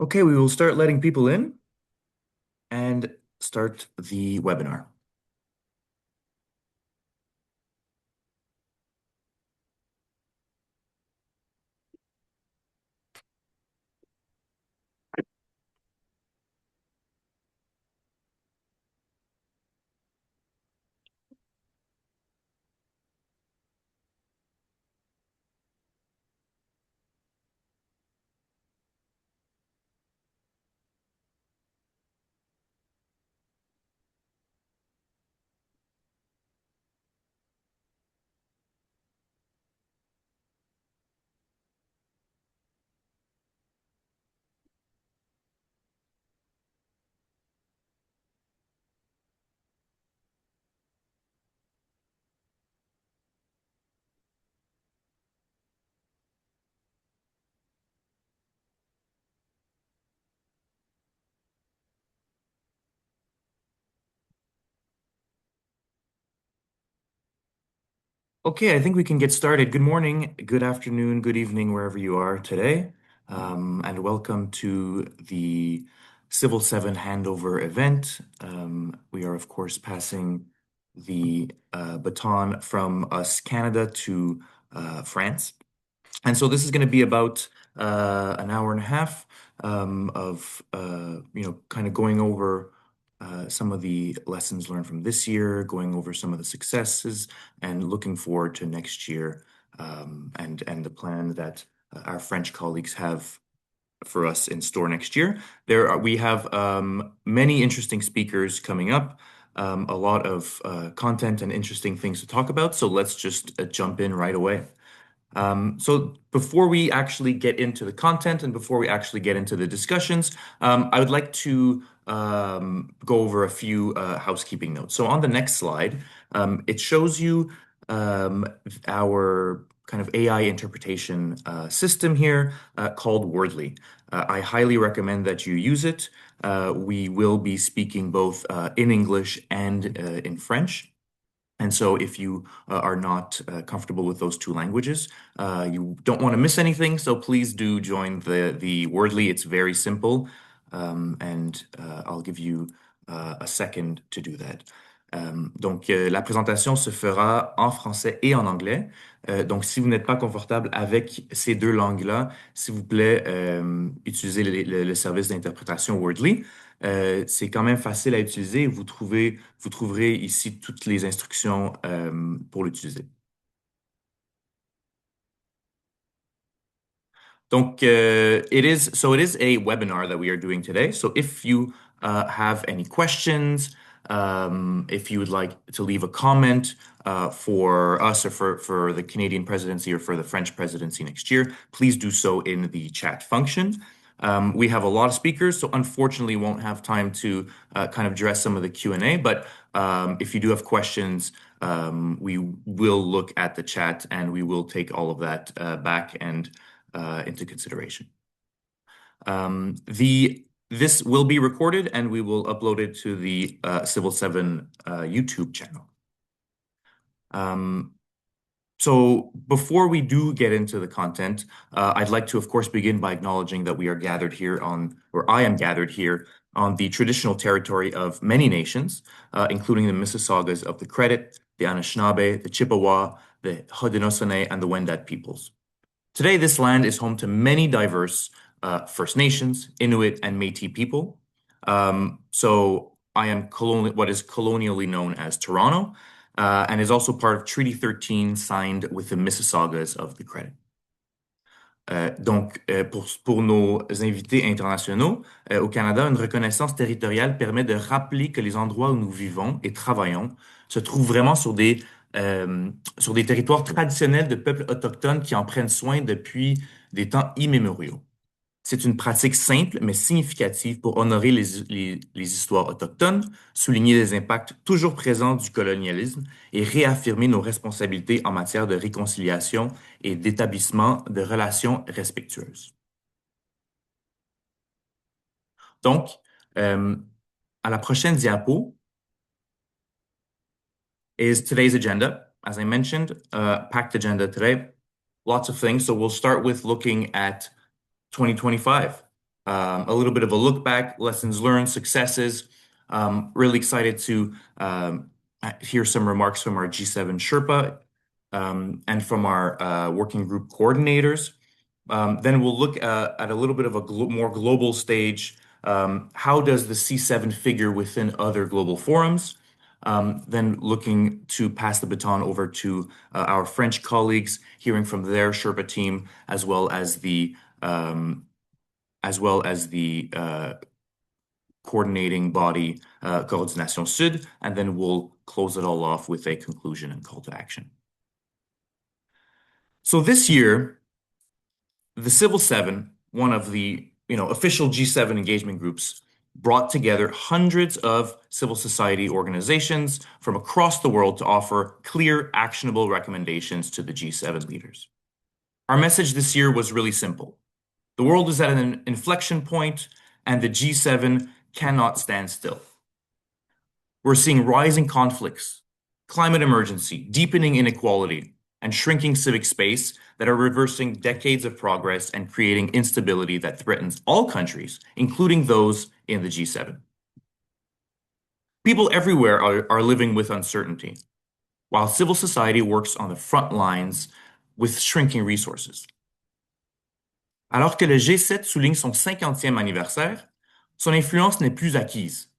Okay, we will start letting people in and start the webinar. Okay, I think we can get started. Good morning, good afternoon, good evening, wherever you are today. And welcome to the Civil 7 Handover event. We are, of course, passing the baton from us, Canada, to France. And so this is going to be about an hour and a half of kind of going over some of the lessons learned from this year, going over some of the successes, and looking forward to next year and the plan that our French colleagues have for us in store next year. We have many interesting speakers coming up. A lot of content and interesting things to talk about. So let's just jump in right away. So before we actually get into the content and before we actually get into the discussions, I would like to go over a few housekeeping notes. So on the next slide, it shows you our kind of AI interpretation system here called Wordly. I highly recommend that you use it. We will be speaking both in English and in French. And so if you are not comfortable with those two languages, you don't want to miss anything, so please do join the Wordly. It's very simple, and I'll give you a second to do that. Donc, la présentation se fera en français et en anglais. Donc, si vous n'êtes pas confortable avec ces deux langues-là, s'il vous plaît, utilisez le service d'interprétation Wordly. C'est quand même facile à utiliser. Vous trouverez ici toutes les instructions pour l'utiliser. Donc, it is a webinar that we are doing today. So if you have any questions, if you would like to leave a comment for us or for the Canadian presidency or for the French presidency next year, please do so in the chat function. We have a lot of speakers, so unfortunately won't have time to kind of address some of the Q&A, but if you do have questions, we will look at the chat and we will take all of that back and into consideration. This will be recorded and we will upload it to the Civil7 YouTube channel. So before we do get into the content, I'd like to, of course, begin by acknowledging that we are gathered here or I am gathered here on the traditional territory of many nations, including the Mississaugas of the Credit, the Anishinaabe, the Chippewa, the Haudenosaunee, and the Wendat peoples. Today, this land is home to many diverse First Nations, Inuit, and Métis people. So I am what is colonially known as Toronto, and is also part of Treaty 13 signed with the Mississaugas of the Credit. Donc, pour nos invités internationaux, au Canada, une reconnaissance territoriale permet de rappeler que les endroits où nous vivons et travaillons se trouvent vraiment sur des territoires traditionnels de peuples autochtones qui en prennent soin depuis des temps immémoriaux. C'est une pratique simple mais significative pour honorer les histoires autochtones, souligner les impacts toujours présents du colonialisme et réaffirmer nos responsabilités en matière de réconciliation et d'établissement de relations respectueuses. Donc, à la prochaine diapo is today's agenda. As I mentioned, packed agenda today, lots of things. So we'll start with looking at 2025. a little bit of a look back, lessons learned, successes. Really excited to hear some remarks from our G7 Sherpa and from our working group coordinators. Then we'll look at a little bit of a more global stage. How does the C7 figure within other global forums? Then looking to pass the baton over to our French colleagues, hearing from their Sherpa team, as well as the coordinating body, Coordination Sud, and then we'll close it all off with a conclusion and call to action. So this year, the Civil 7, one of the official G7 engagement groups, brought together hundreds of civil society organizations from across the world to offer clear, actionable recommendations to the G7 leaders. Our message this year was really simple. The world is at an inflection point, and the G7 cannot stand still. We're seeing rising conflicts, climate emergency, deepening inequality, and shrinking civic space that are reversing decades of progress and creating instability that threatens all countries, including those in the G7. People everywhere are living with uncertainty, while civil society works on the front lines with shrinking resources. Alors que le G7 souligne son 50e anniversaire, son influence n'est plus acquise.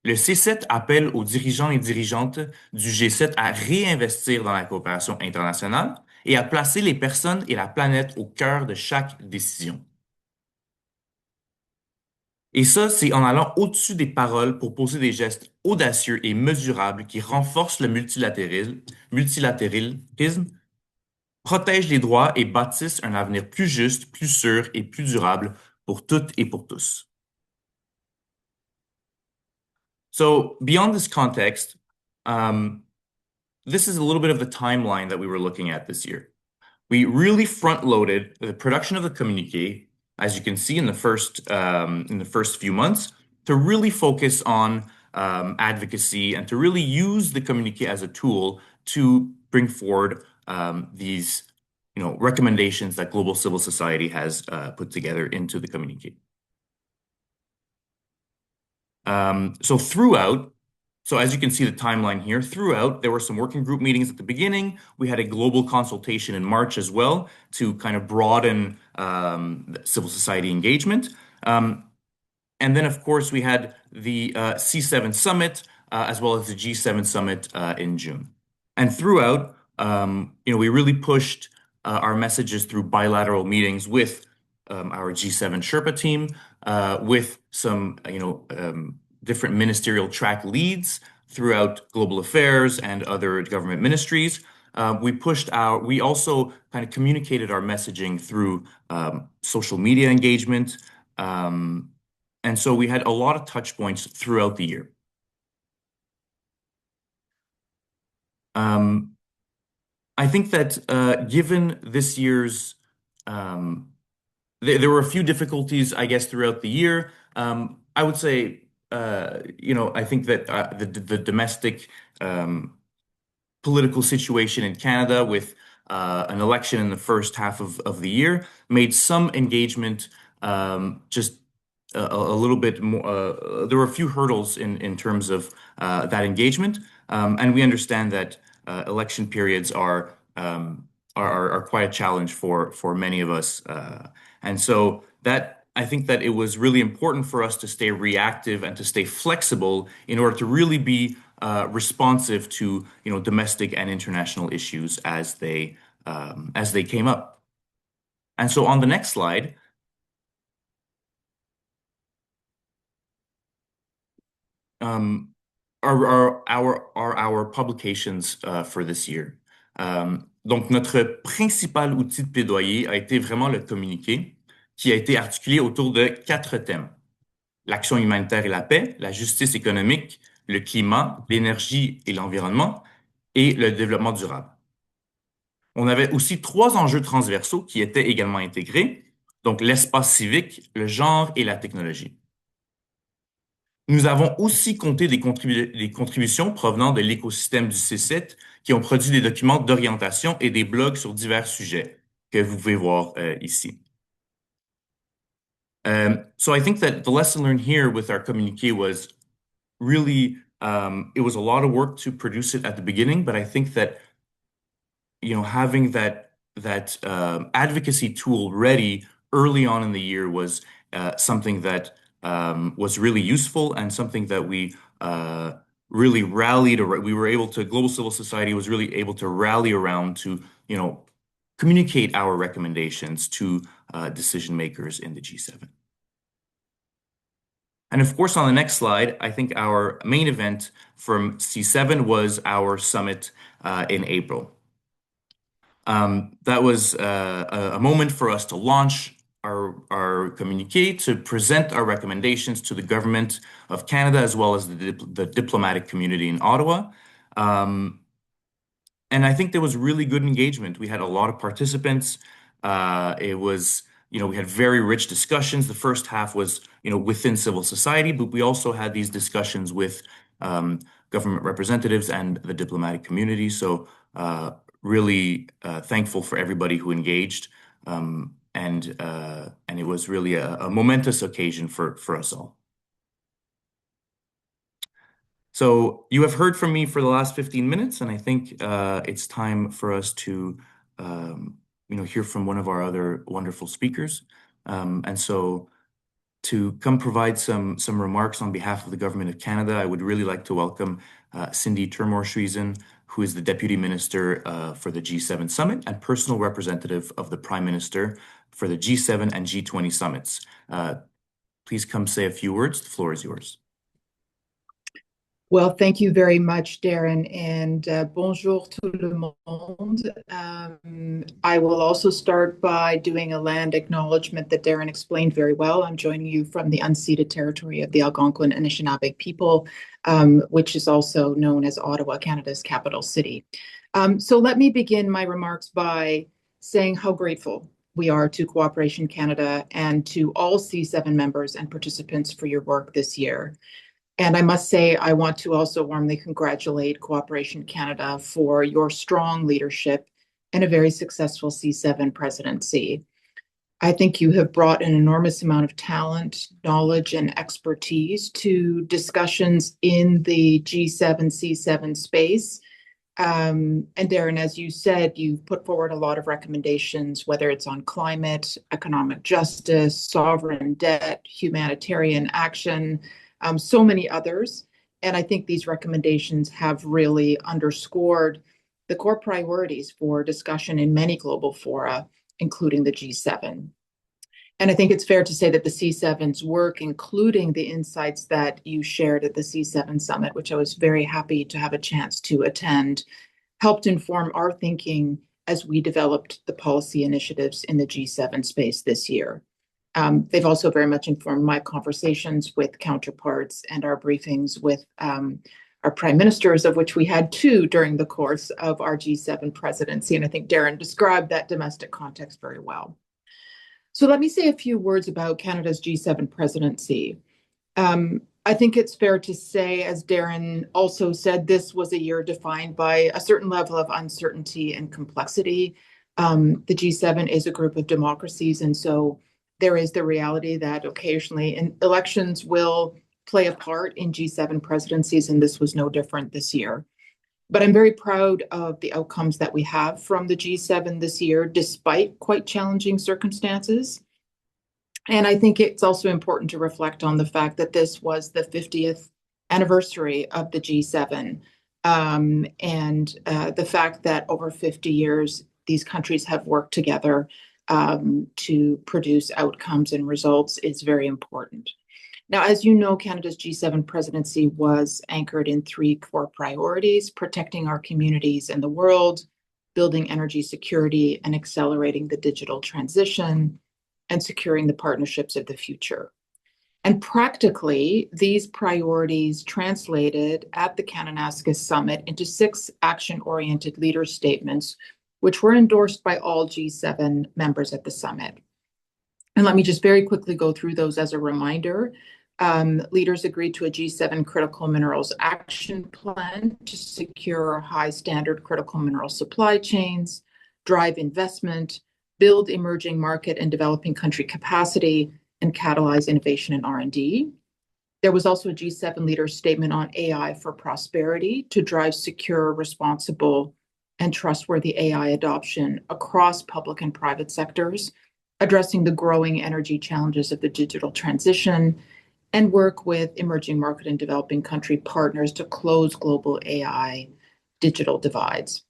Le C7 appelle aux dirigeants et dirigeantes du G7 à réinvestir dans la coopération internationale et à placer les personnes et la planète au cœur de chaque décision. Et ça, c'est en allant au-dessus des paroles pour poser des gestes audacieux et mesurables qui renforcent le multilatéralisme, protègent les droits et bâtissent un avenir plus juste, plus sûr et plus durable pour toutes et pour tous. So beyond this context, this is a little bit of the timeline that we were looking at this year. We really front-loaded the production of the communiqué, as you can see in the first few months, to really focus on advocacy and to really use the communiqué as a tool to bring forward these recommendations that global civil society has put together into the communiqué. So as you can see the timeline here, throughout, there were some working group meetings at the beginning. We had a global consultation in March as well to kind of broaden civil society engagement. And then, of course, we had the C7 summit as well as the G7 summit in June. And throughout, we really pushed our messages through bilateral meetings with our G7 Sherpa team, with some, different ministerial track leads throughout global affairs and other government ministries. We also kind of communicated our messaging through social media engagement. And so we had a lot of touch points throughout the year. I think that given this year's, there were a few difficulties, I guess, throughout the year. I would say, I think that the domestic political situation in Canada with an election in the first half of the year made some engagement just a little bit more. There were a few hurdles in terms of that engagement, and we understand that election periods are quite a challenge for many of us, and so that. I think that it was really important for us to stay reactive and to stay flexible in order to really be responsive to domestic and international issues as they came up. And so on the next slide, are our publications for this year. Donc notre principal outil de plaidoyer a été vraiment le communiqué, qui a été articulé autour de 4 thèmes. L'action humanitaire et la paix, la justice économique, le climat, l'énergie et l'environnement, et le développement durable. On avait aussi 3 enjeux transversaux qui étaient également intégrés, donc l'espace civique, le genre et la technologie. Nous avons aussi compté des contributions provenant de l'écosystème du C7 qui ont produit des documents d'orientation et des blogs sur divers sujets que vous pouvez voir ici. So I think that the lesson learned here with our communique was really, it was a lot of work to produce it at the beginning, but I think that having that advocacy tool ready early on in the year was something that was really useful and something that we really rallied. We were able to, global civil society was really able to rally around to, communicate our recommendations to decision makers in the G7. And of course, on the next slide, I think our main event from C7 was our summit in April. That was a moment for us to launch our communique, to present our recommendations to the government of Canada as well as the diplomatic community in Ottawa. And I think there was really good engagement. We had a lot of participants. It was, we had very rich discussions. The first half was, within civil society, but we also had these discussions with government representatives and the diplomatic community. So really thankful for everybody who engaged. And it was really a momentous occasion for us all. So you have heard from me for the last 15 minutes, and I think it's time for us to hear from one of our other wonderful speakers. And so to come provide some remarks on behalf of the Government of Canada, I would really like to welcome Cindy Turmor-Schuyzen, who is the Deputy Minister for the G7 Summit and personal representative of the Prime Minister for the G7 and G20 summits. Please come say a few words. The floor is yours. Well, thank you very much, Darren, and bonjour tout le monde. I will also start by doing a land acknowledgement that Darren explained very well. I'm joining you from the unceded territory of the Algonquin and Anishinaabe people, which is also known as Ottawa, Canada's capital city. So let me begin my remarks by saying how grateful we are to Cooperation Canada and to all C7 members and participants for your work this year. And I must say, I want to also warmly congratulate Cooperation Canada for your strong leadership and a very successful C7 presidency. I think you have brought an enormous amount of talent, knowledge, and expertise to discussions in the G7, C7 space. And Darren, as you said, you've put forward a lot of recommendations, whether it's on climate, economic justice, sovereign debt, humanitarian action, so many others. And I think these recommendations have really underscored the core priorities for discussion in many global fora, including the G7. And I think it's fair to say that the C7's work, including the insights that you shared at the C7 Summit, which I was very happy to have a chance to attend, helped inform our thinking as we developed the policy initiatives in the G7 space this year. They've also very much informed my conversations with counterparts and our briefings with our prime ministers, of which we had two during the course of our G7 presidency. And I think Darren described that domestic context very well. So let me say a few words about Canada's G7 presidency. I think it's fair to say, as Darren also said, this was a year defined by a certain level of uncertainty and complexity. The G7 is a group of democracies, and so there is the reality that occasionally elections will play a part in G7 presidencies, and this was no different this year. But I'm very proud of the outcomes that we have from the G7 this year, despite quite challenging circumstances. And I think it's also important to reflect on the fact that this was the 50th anniversary of the G7, and the fact that over 50 years, these countries have worked together to produce outcomes and results is very important. Now, as you know, Canada's G7 presidency was anchored in three core priorities: protecting our communities and the world, building energy security, and accelerating the digital transition, and securing the partnerships of the future. And practically, these priorities translated at the Kananaskis Summit into 6 action-oriented leader statements, which were endorsed by all G7 members at the summit. And let me just very quickly go through those as a reminder. Leaders agreed to a G7 critical minerals action plan to secure high standard critical mineral supply chains, drive investment, build emerging market and developing country capacity, and catalyze innovation and R&D. There was also a G7 leader statement on AI for prosperity to drive secure, responsible, and trustworthy AI adoption across public and private sectors, addressing the growing energy challenges of the digital transition, and work with emerging market and developing country partners to close global AI digital divides.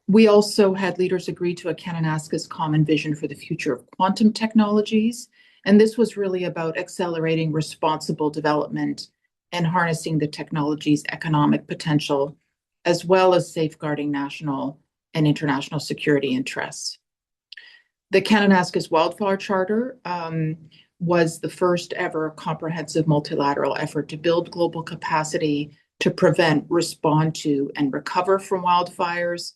We also had leaders agree to a Kananaskis common vision for the future of quantum technologies. And this was really about accelerating responsible development and harnessing the technology's economic potential, as well as safeguarding national and international security interests. The Kananaskis Wildfire Charter was the first ever comprehensive multilateral effort to build global capacity to prevent, respond to, and recover from wildfires.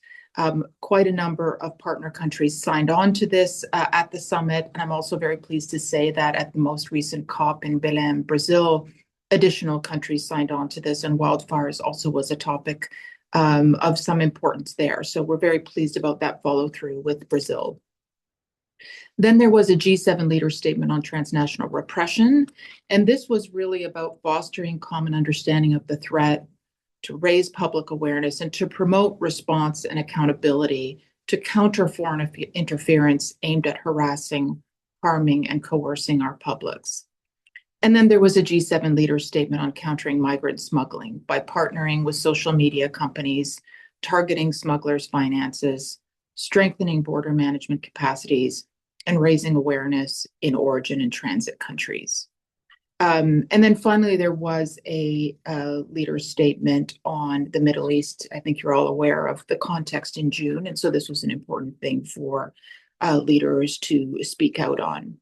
Quite a number of partner countries signed on to this at the summit. And I'm also very pleased to say that at the most recent COP in Belém, Brazil, additional countries signed on to this, and wildfires also was a topic of some importance there. So we're very pleased about that follow through with Brazil. Then there was a G7 leader statement on transnational repression. And this was really about fostering common understanding of the threat, to raise public awareness, and to promote response and accountability to counter foreign interference aimed at harassing, harming, and coercing our publics. And then there was a G7 leader statement on countering migrant smuggling by partnering with social media companies, targeting smugglers' finances, strengthening border management capacities, and raising awareness in origin and transit countries. And then finally, there was a leader statement on the Middle East. I think you're all aware of the context in June. And so this was an important thing for leaders to speak out on.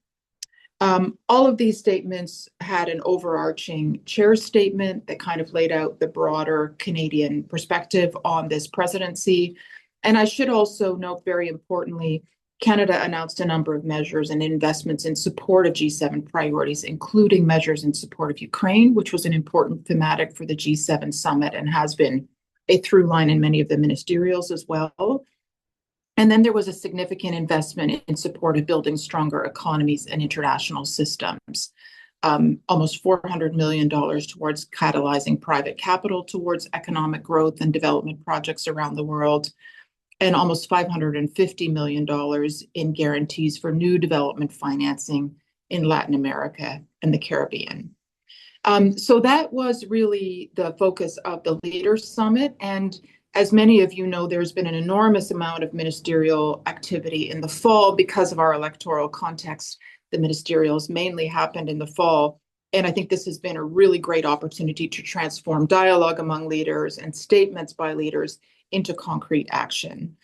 All of these statements had an overarching chair statement that kind of laid out the broader Canadian perspective on this presidency. And I should also note, very importantly, Canada announced a number of measures and investments in support of G7 priorities, including measures in support of Ukraine, which was an important thematic for the G7 summit and has been a through line in many of the ministerials as well. And then there was a significant investment in support of building stronger economies and international systems. Almost $400 million towards catalyzing private capital towards economic growth and development projects around the world, and almost $550 million in guarantees for new development financing in Latin America and the Caribbean. So that was really the focus of the Leaders Summit. And as many of you know, there's been an enormous amount of ministerial activity in the fall because of our electoral context. The ministerials mainly happened in the fall. And I think this has been a really great opportunity to transform dialogue among leaders and statements by leaders into concrete action.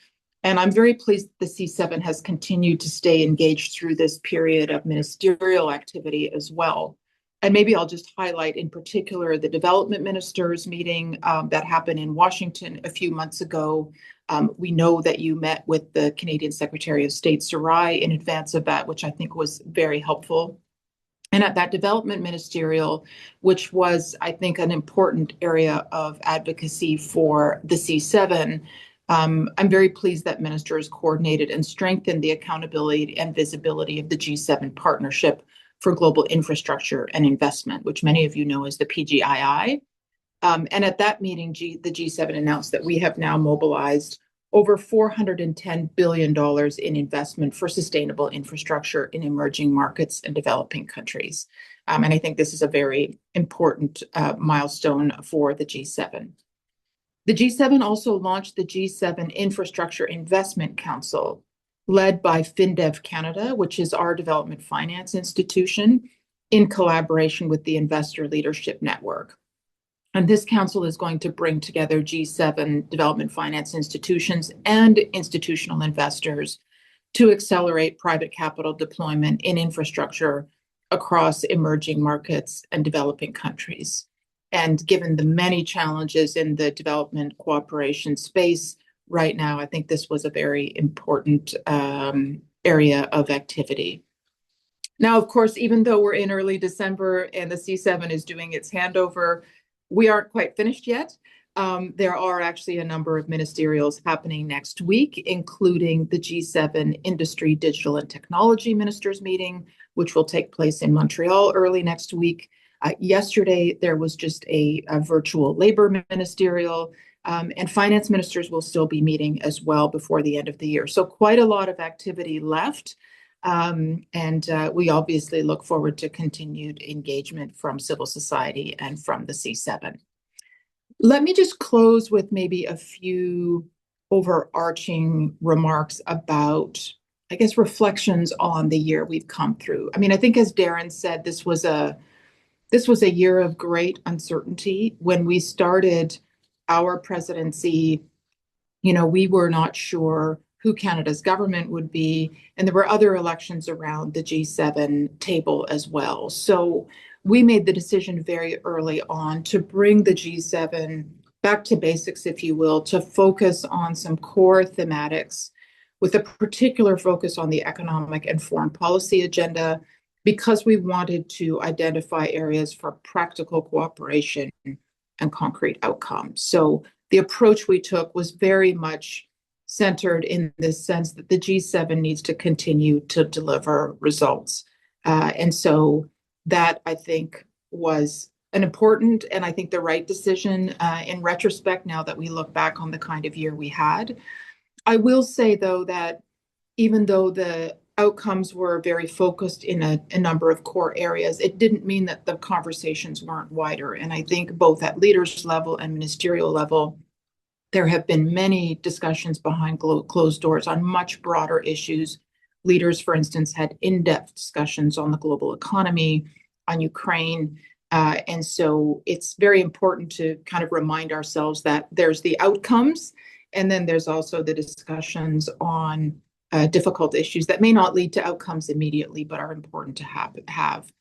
And I'm very pleased that the C7 has continued to stay engaged through this period of ministerial activity as well. And maybe I'll just highlight in particular the development ministers meeting that happened in Washington a few months ago. We know that you met with the Canadian Secretary of State Sarai in advance of that, which I think was very helpful. And at that development ministerial, which was, I think, an important area of advocacy for the C7, I'm very pleased that ministers coordinated and strengthened the accountability and visibility of the G7 partnership for global infrastructure and investment, which many of you know as the PGII. And at that meeting, the G7 announced that we have now mobilized over $410 billion in investment for sustainable infrastructure in emerging markets and developing countries. And I think this is a very important milestone for the G7. The G7 also launched the G7 Infrastructure Investment Council, led by FinDev Canada, which is our development finance institution, in collaboration with the Investor Leadership Network. And this council is going to bring together G7 development finance institutions and institutional investors to accelerate private capital deployment in infrastructure across emerging markets and developing countries. And given the many challenges in the development cooperation space right now, I think this was a very important area of activity. Now, of course, even though we're in early December and the C7 is doing its handover, we aren't quite finished yet. There are actually a number of ministerials happening next week, including the G7 Industry, Digital, and Technology Ministers meeting, which will take place in Montreal early next week. Yesterday, there was just a virtual labor ministerial, and finance ministers will still be meeting as well before the end of the year. So quite a lot of activity left. And we obviously look forward to continued engagement from civil society and from the C7. Let me just close with maybe a few overarching remarks about, I guess, reflections on the year we've come through. I mean, I think as Darren said, this was a year of great uncertainty. When we started our presidency, we were not sure who Canada's government would be, and there were other elections around the G7 table as well. So we made the decision very early on to bring the G7 back to basics, if you will, to focus on some core thematics with a particular focus on the economic and foreign policy agenda, because we wanted to identify areas for practical cooperation and concrete outcomes. So the approach we took was very much centered in the sense that the G7 needs to continue to deliver results. And so that, I think, was an important and I think the right decision in retrospect, now that we look back on the kind of year we had. I will say, though, that even though the outcomes were very focused in a number of core areas, it didn't mean that the conversations weren't wider. And I think both at leaders level and ministerial level, there have been many discussions behind closed doors on much broader issues. Leaders, for instance, had in-depth discussions on the global economy, on Ukraine. And so it's very important to kind of remind ourselves that there's the outcomes, and then there's also the discussions on difficult issues that may not lead to outcomes immediately, but are important to have.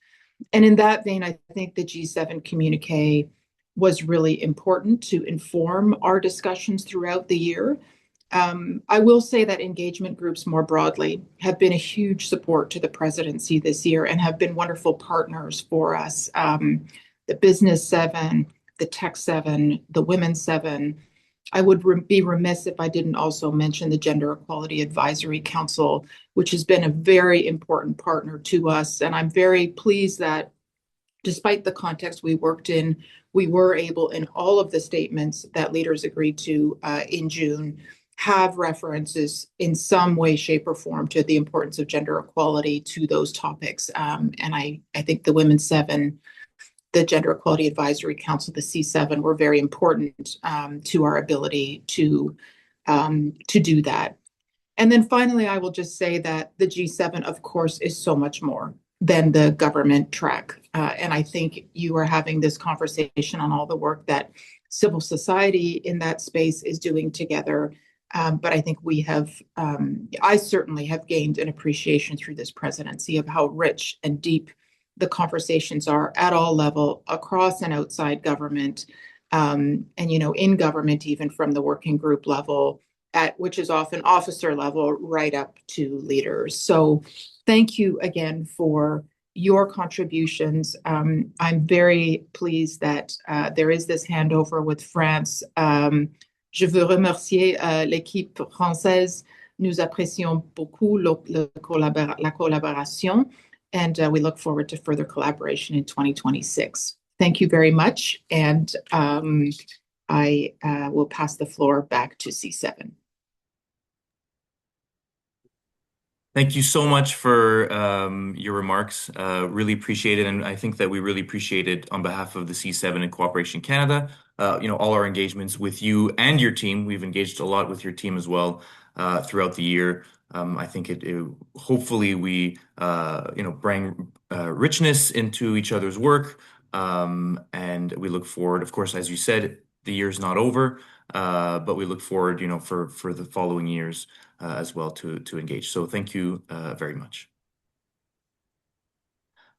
And in that vein, I think the G7 communique was really important to inform our discussions throughout the year. I will say that engagement groups more broadly have been a huge support to the presidency this year and have been wonderful partners for us. The Business Seven, the Tech Seven, the Women's Seven. I would be remiss if I didn't also mention the Gender Equality Advisory Council, which has been a very important partner to us. And I'm very pleased that despite the context we worked in, we were able, in all of the statements that leaders agreed to in June, have references in some way, shape, or form to the importance of gender equality to those topics. And I think the Women's Seven, the Gender Equality Advisory Council, the C7, were very important to our ability to do that. And then finally, I will just say that the G7, of course, is so much more than the government track. And I think you are having this conversation on all the work that civil society in that space is doing together. But I think I certainly have gained an appreciation through this presidency of how rich and deep the conversations are at all level, across and outside government, and in government, even from the working group level, which is often officer level, right up to leaders. So thank you again for your contributions. I'm very pleased that there is this handover with France. Je veux remercier l'équipe française. Nous apprécions beaucoup la collaboration. And we look forward to further collaboration in 2026. Thank you very much. And I will pass the floor back to C7. Thank you so much for your remarks. Really appreciate it. And I think that we really appreciate it on behalf of the C7 and Cooperation Canada. All our engagements with you and your team. We've engaged a lot with your team as well throughout the year. I think hopefully we bring richness into each other's work, and we look forward. Of course, as you said, the year's not over, but we look forward, for the following years as well to engage. So thank you very much.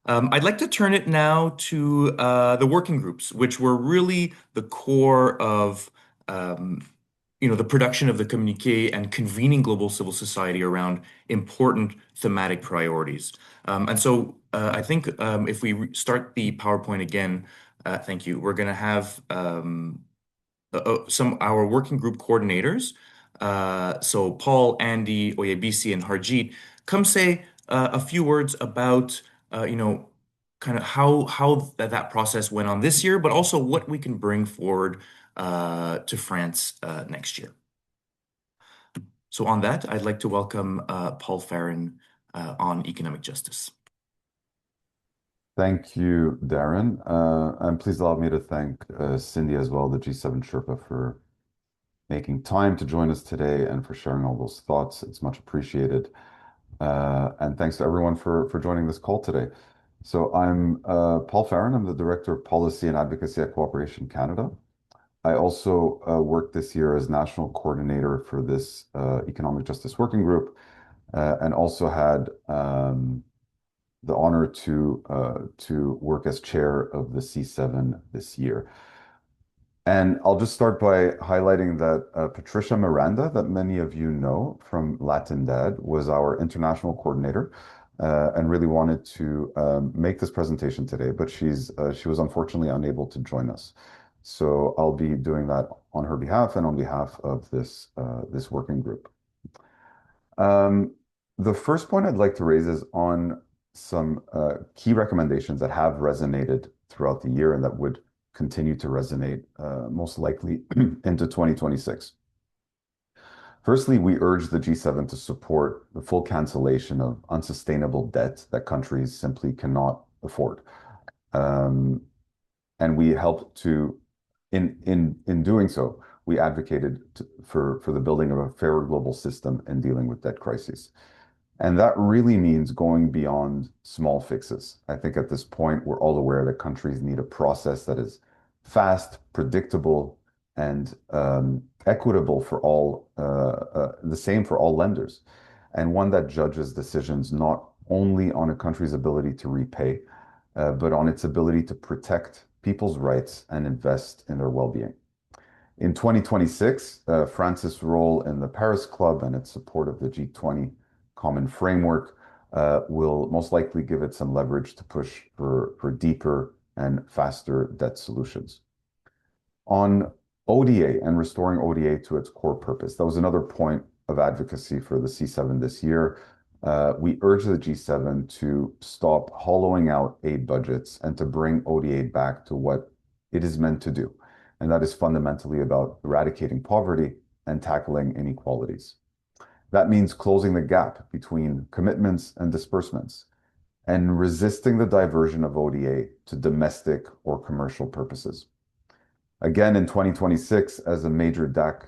I'd like to turn it now to the working groups, which were really the core of the production of the communiqué and convening global civil society around important thematic priorities. And so I think if we start the PowerPoint again, thank you. We're going to have some our working group coordinators. So Paul, Andy, Oyebisi, and Harjeet, come say a few words about kind of how that process went on this year, but also what we can bring forward to France next year. So on that, I'd like to welcome Paul Farron on economic justice. Thank you, Darren. And please allow me to thank Cindy as well, the G7 Sherpa, for making time to join us today and for sharing all those thoughts. It's much appreciated. And thanks to everyone for joining this call today. So I'm Paul Farron. I'm the Director of Policy and Advocacy at Cooperation Canada. I also worked this year as National Coordinator for this Economic Justice Working Group and also had the honor to work as chair of the C7 this year. And I'll just start by highlighting that Patricia Miranda, that many of you know from Latin Dad, was our international coordinator and really wanted to make this presentation today, but she was unfortunately unable to join us. So I'll be doing that on her behalf and on behalf of this working group. The first point I'd like to raise is on some key recommendations that have resonated throughout the year and that would continue to resonate most likely into 2026. Firstly, we urge the G7 to support the full cancellation of unsustainable debt that countries simply cannot afford. And we help to, in doing so, we advocated for the building of a fairer global system in dealing with debt crises. And that really means going beyond small fixes. I think at this point, we're all aware that countries need a process that is fast, predictable, and equitable for all, the same for all lenders, and one that judges decisions not only on a country's ability to repay, but on its ability to protect people's rights and invest in their well-being. In 2026, France's role in the Paris Club and its support of the G20 common framework will most likely give it some leverage to push for deeper and faster debt solutions. On ODA and restoring ODA to its core purpose, that was another point of advocacy for the C7 this year. We urge the G7 to stop hollowing out aid budgets and to bring ODA back to what it is meant to do. And that is fundamentally about eradicating poverty and tackling inequalities. That means closing the gap between commitments and disbursements and resisting the diversion of ODA to domestic or commercial purposes. Again, in 2026, as a major DAC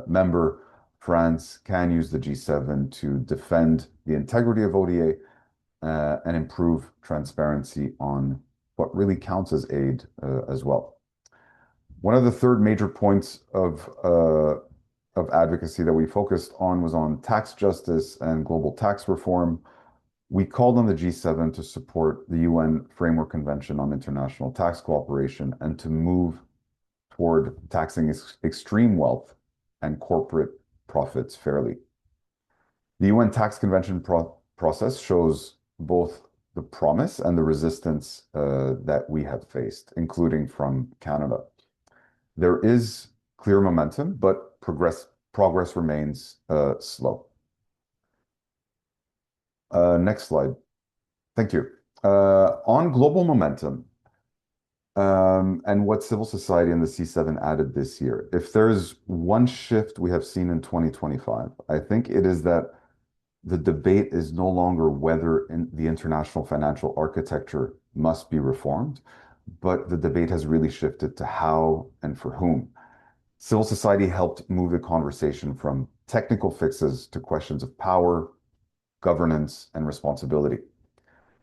member, France can use the G7 to defend the integrity of ODA and improve transparency on what really counts as aid as well. One of the third major points of advocacy that we focused on was on tax justice and global tax reform. We called on the G7 to support the UN Framework Convention on International Tax Cooperation and to move toward taxing extreme wealth and corporate profits fairly. The UN Tax Convention process shows both the promise and the resistance that we have faced, including from Canada. There is clear momentum, but progress remains slow. Next slide. Thank you. On global momentum and what civil society and the C7 added this year, if there's one shift we have seen in 2025, I think it is that the debate is no longer whether the international financial architecture must be reformed, but the debate has really shifted to how and for whom. Civil society helped move the conversation from technical fixes to questions of power, governance, and responsibility.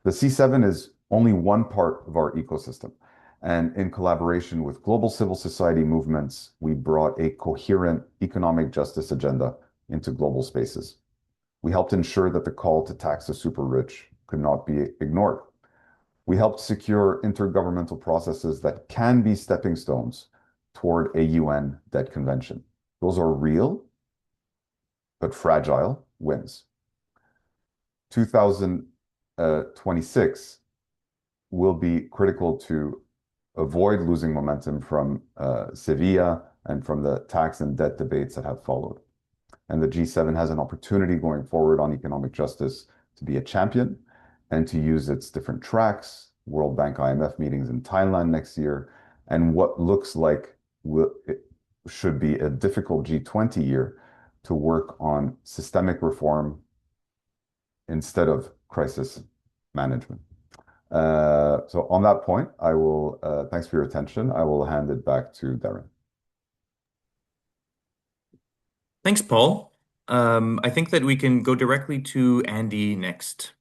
The C7 is only one part of our ecosystem, and in collaboration with global civil society movements, we brought a coherent economic justice agenda into global spaces. We helped ensure that the call to tax the super rich could not be ignored. We helped secure intergovernmental processes that can be stepping stones toward a UN debt convention. Those are real, but fragile wins. 2026 will be critical to avoid losing momentum from Sevilla and from the tax and debt debates that have followed. And the G7 has an opportunity going forward on economic justice to be a champion and to use its different tracks, World Bank IMF meetings in Thailand next year, and what looks like it should be a difficult G20 year to work on systemic reform instead of crisis management. So on that point, thanks for your attention. I will hand it back to Darren. Thanks, Paul. I think that we can go directly to Andy next.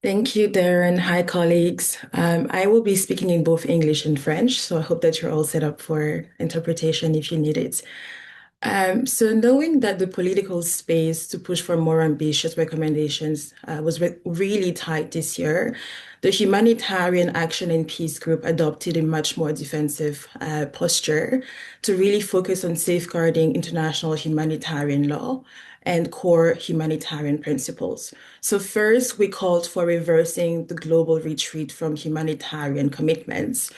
Thank you, Darren. Hi, colleagues. I will be speaking in both English and French, so I hope that you're all set up for interpretation if you need it. So knowing that the political space to push for more ambitious recommendations was really tight this year, the Humanitarian Action and Peace Group adopted a much more defensive posture to really focus on safeguarding international humanitarian law and core humanitarian principles. So first, we called for reversing the global retreat from humanitarian commitments.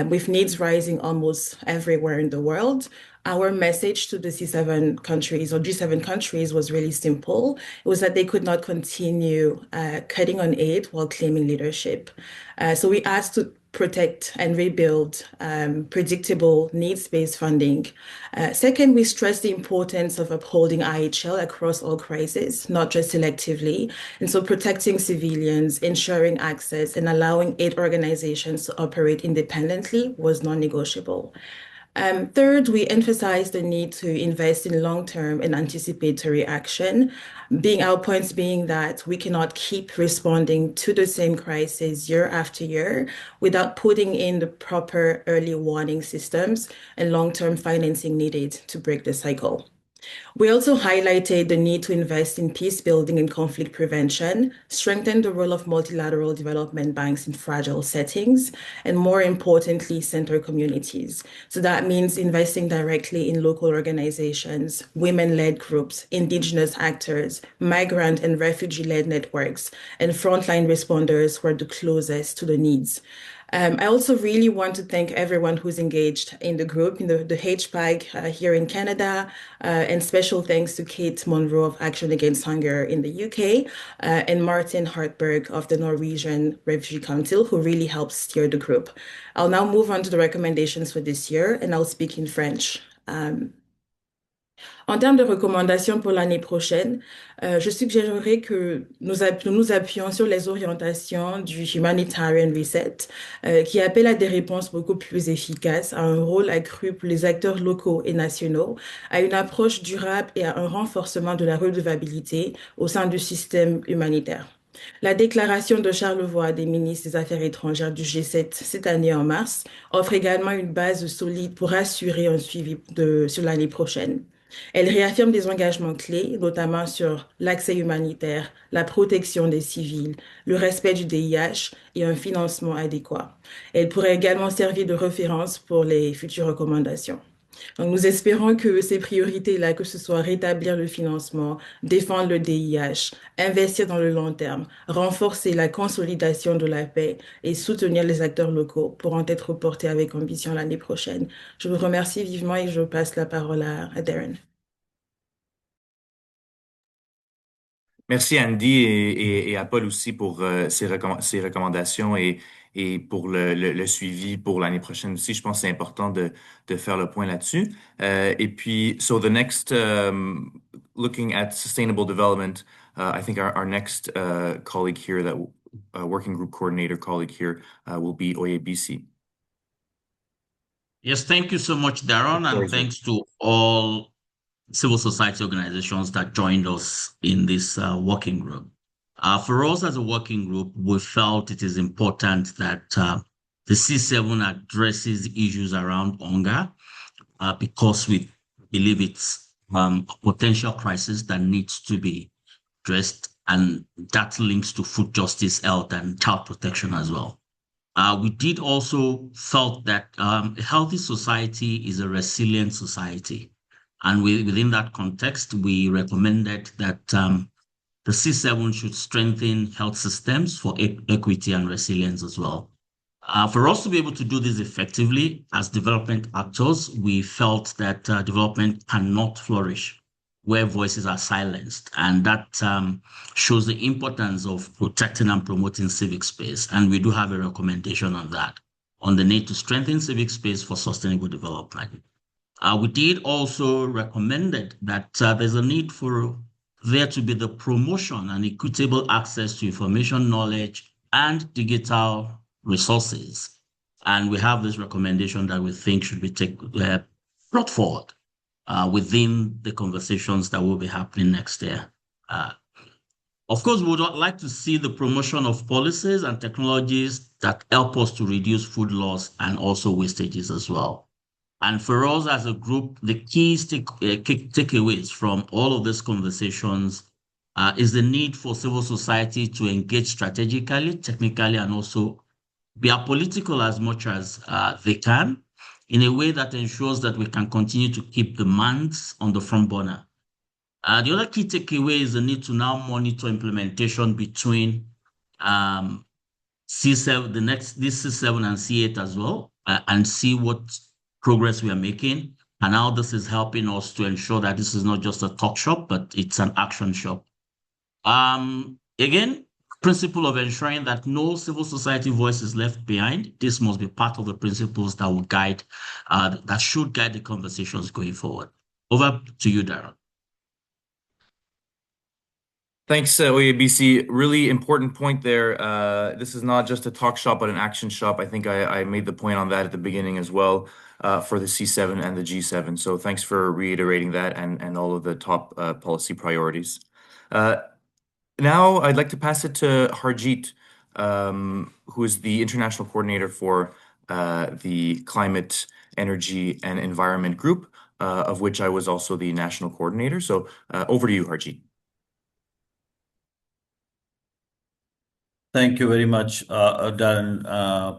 With needs rising almost everywhere in the world, our message to the C7 countries or G7 countries was really simple. It was that they could not continue cutting on aid while claiming leadership. So we asked to protect and rebuild predictable needs-based funding. Second, we stressed the importance of upholding IHL across all crises, not just selectively. And so protecting civilians, ensuring access, and allowing aid organizations to operate independently was non-negotiable. Third, we emphasized the need to invest in long-term and anticipatory action, our points being that we cannot keep responding to the same crisis year after year without putting in the proper early warning systems and long-term financing needed to break the cycle. We also highlighted the need to invest in peace building and conflict prevention, strengthen the role of multilateral development banks in fragile settings, and more importantly, center communities. So that means investing directly in local organizations, women-led groups, indigenous actors, migrant and refugee-led networks, and frontline responders who are the closest to the needs. I also really want to thank everyone who's engaged in the group, in the HPAG here in Canada, and special thanks to Kate Monroe of Action Against Hunger in the UK, and Martin Hartberg of the Norwegian Refugee Council, who really helped steer the group. I'll now move on to the recommendations for this year, and I'll speak in French. En termes de recommandations pour l'année prochaine, je suggérerais que nous nous appuyions sur les orientations du Humanitarian Reset, qui appelle à des réponses beaucoup plus efficaces, à un rôle accru pour les acteurs locaux et nationaux, à une approche durable et à un renforcement de la redevabilité au sein du système humanitaire. La déclaration de Charlevoix des ministres des Affaires étrangères du G7 cette année en mars offre également une base solide pour assurer un suivi sur l'année prochaine. Elle réaffirme des engagements clés, notamment sur l'accès humanitaire, la protection des civils, le respect du DIH et un financement adéquat. Elle pourrait également servir de référence pour les futures recommandations. Donc, nous espérons que ces priorités-là, que ce soit rétablir le financement, défendre le DIH, investir dans le long terme, renforcer la consolidation de la paix et soutenir les acteurs locaux pourront être portés avec ambition l'année prochaine. Je vous remercie vivement et je passe la parole à Darren. Merci Andy et à Paul aussi pour ces recommandations et pour le suivi pour l'année prochaine aussi. Je pense que c'est important de faire le point là-dessus. Et puis, so the next, looking at sustainable development, I think our next colleague here, that working group coordinator colleague here, will be Oyebisi. Yes, thank you so much, Darren, and thanks to all civil society organizations that joined us in this working group. For us as a working group, we felt it is important that the C7 addresses issues around hunger because we believe it's a potential crisis that needs to be addressed, and that links to food justice, health, and child protection as well. We did also felt that a healthy society is a resilient society. And within that context, we recommended that the C7 should strengthen health systems for equity and resilience as well. For us to be able to do this effectively as development actors, we felt that development cannot flourish where voices are silenced. And that shows the importance of protecting and promoting civic space. And we do have a recommendation on that, on the need to strengthen civic space for sustainable development. We did also recommended that there's a need for there to be the promotion and equitable access to information, knowledge, and digital resources. And we have this recommendation that we think should be brought forward within the conversations that will be happening next year. Of course, we would like to see the promotion of policies and technologies that help us to reduce food loss and also wastages as well. And for us as a group, the key takeaways from all of these conversations is the need for civil society to engage strategically, technically, and also be apolitical as much as they can in a way that ensures that we can continue to keep demands on the front burner. The other key takeaway is the need to now monitor implementation between C7, this C7 and C8 as well, and see what progress we are making and how this is helping us to ensure that this is not just a talk shop, but it's an action shop. Again, principle of ensuring that no civil society voice is left behind. This must be part of the principles that will guide, that should guide the conversations going forward. Over to you, Darren. Thanks, OABC. Really important point there. This is not just a talk shop, but an action shop. I think I made the point on that at the beginning as well for the C7 and the G7. So thanks for reiterating that and all of the top policy priorities. Now I'd like to pass it to Harjeet, who is the international coordinator for the Climate, Energy, and Environment Group, of which I was also the national coordinator. So over to you, Harjeet. Thank you very much, Darren,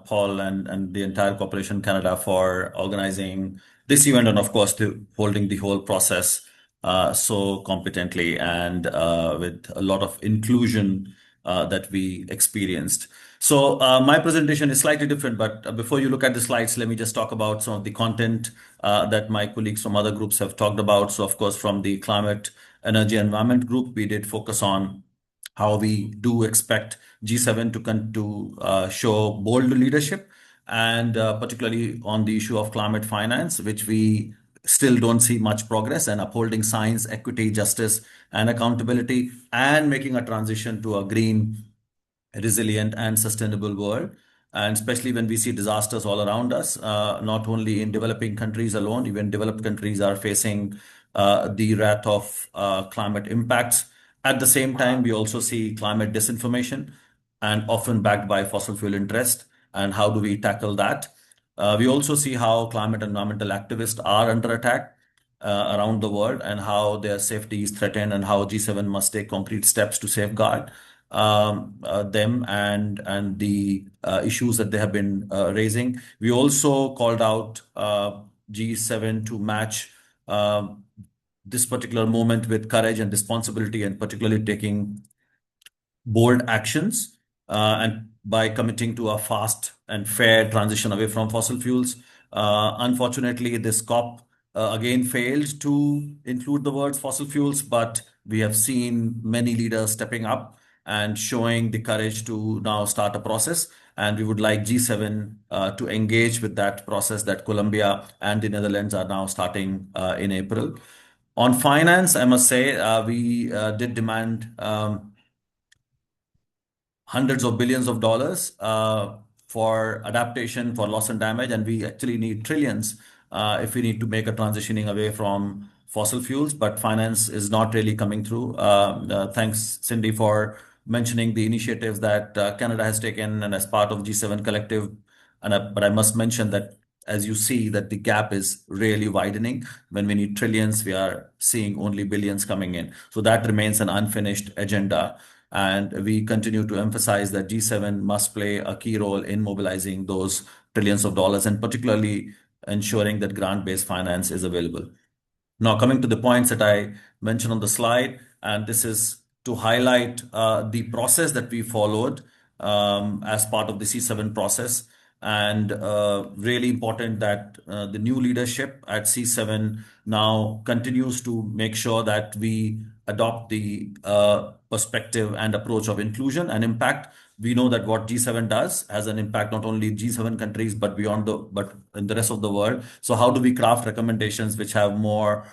Paul, and the entire Corporation Canada for organizing this event and, of course, holding the whole process so competently and with a lot of inclusion that we experienced. So my presentation is slightly different, but before you look at the slides, let me just talk about some of the content that my colleagues from other groups have talked about. So, of course, from the Climate, Energy, Environment Group, we did focus on how we do expect G7 to show bold leadership, and particularly on the issue of climate finance, which we still don't see much progress, and upholding science, equity, justice, and accountability, and making a transition to a green, resilient, and sustainable world. And especially when we see disasters all around us, not only in developing countries alone, even developed countries are facing the wrath of climate impacts. At the same time, we also see climate disinformation and often backed by fossil fuel interest. And how do we tackle that? We also see how climate and environmental activists are under attack around the world and how their safety is threatened and how G7 must take concrete steps to safeguard them and the issues that they have been raising. We also called out G7 to match this particular moment with courage and responsibility, and particularly taking bold actions and by committing to a fast and fair transition away from fossil fuels. Unfortunately, this COP again failed to include the words fossil fuels, but we have seen many leaders stepping up and showing the courage to now start a process. And we would like G7 to engage with that process that Colombia and the Netherlands are now starting in April. On finance, I must say, we did demand hundreds of billions of dollars for adaptation, for loss and damage, and we actually need trillions if we need to make a transitioning away from fossil fuels, but finance is not really coming through. Thanks, Cindy, for mentioning the initiatives that Canada has taken and as part of G7 collective. But I must mention that as you see that the gap is really widening. When we need trillions, we are seeing only billions coming in. So that remains an unfinished agenda. And we continue to emphasize that G7 must play a key role in mobilizing those trillions of dollars and particularly ensuring that grant-based finance is available. Now, coming to the points that I mentioned on the slide, and this is to highlight the process that we followed as part of the C7 process. and really important that the new leadership at C7 now continues to make sure that we adopt the perspective and approach of inclusion and impact. We know that what G7 does has an impact not only in G7 countries but but in the rest of the world. So how do we craft recommendations which have more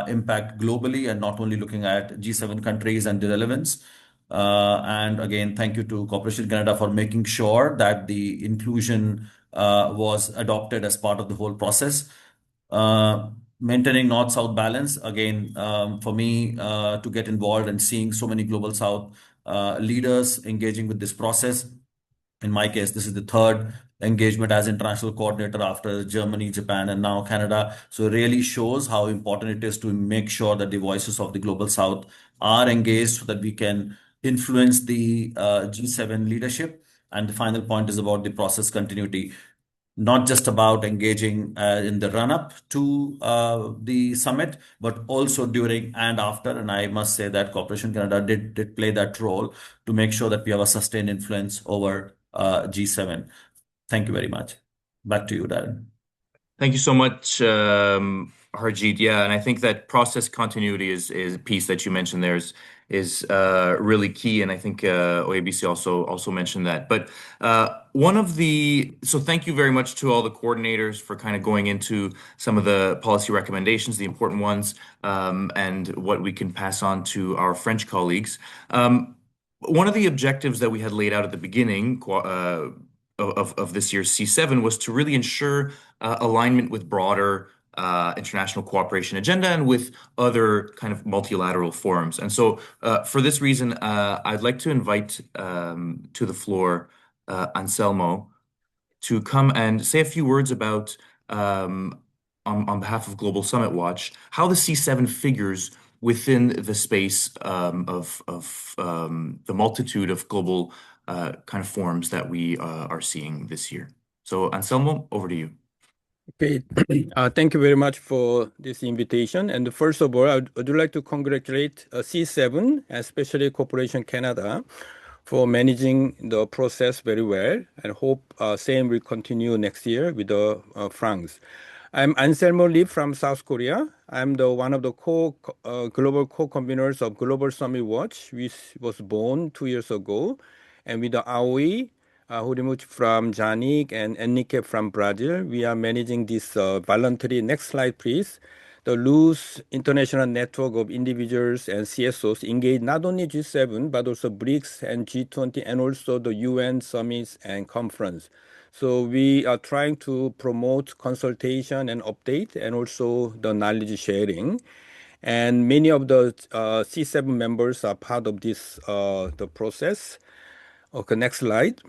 impact globally and not only looking at G7 countries and the relevance? And again, thank you to Corporation Canada for making sure that the inclusion was adopted as part of the whole process. Maintaining North-South balance, again, for me to get involved and seeing so many Global South leaders engaging with this process. In my case, this is the third engagement as international coordinator after Germany, Japan, and now Canada. So it really shows how important it is to make sure that the voices of the Global South are engaged so that we can influence the G7 leadership. And the final point is about the process continuity, not just about engaging in the run-up to the summit, but also during and after. And I must say that Corporation Canada did play that role to make sure that we have a sustained influence over G7. Thank you very much. Back to you, Darren. Thank you so much, Harjeet. Yeah, and I think that process continuity is a piece that you mentioned there is really key, and I think OABC also mentioned that. But so thank you very much to all the coordinators for kind of going into some of the policy recommendations, the important ones, and what we can pass on to our French colleagues. One of the objectives that we had laid out at the beginning of this year's C7 was to really ensure alignment with broader international cooperation agenda and with other kind of multilateral forums. And so for this reason, I'd like to invite to the floor Anselmo to come and say a few words about, on behalf of Global Summit Watch, how the C7 figures within the space of the multitude of global kind of forums that we are seeing this year. So Anselmo, over to you. Okay, thank you very much for this invitation. And first of all, I would like to congratulate C7, especially Corporation Canada, for managing the process very well, and hope same will continue next year with France. I'm Anselmo Lee from South Korea. I'm one of the global co-conveners of Global Summit Watch, which was born 2 years ago, and with the Aoi, Hurimuch from Janik, and Enrique from Brazil. We are managing this voluntary, next slide please, the loose international network of individuals and CSOs engaged not only G7, but also BRICS and G20, and also the UN summits and conference. So we are trying to promote consultation and update, and also the knowledge sharing. And many of the C7 members are part of this the process. Okay, next slide.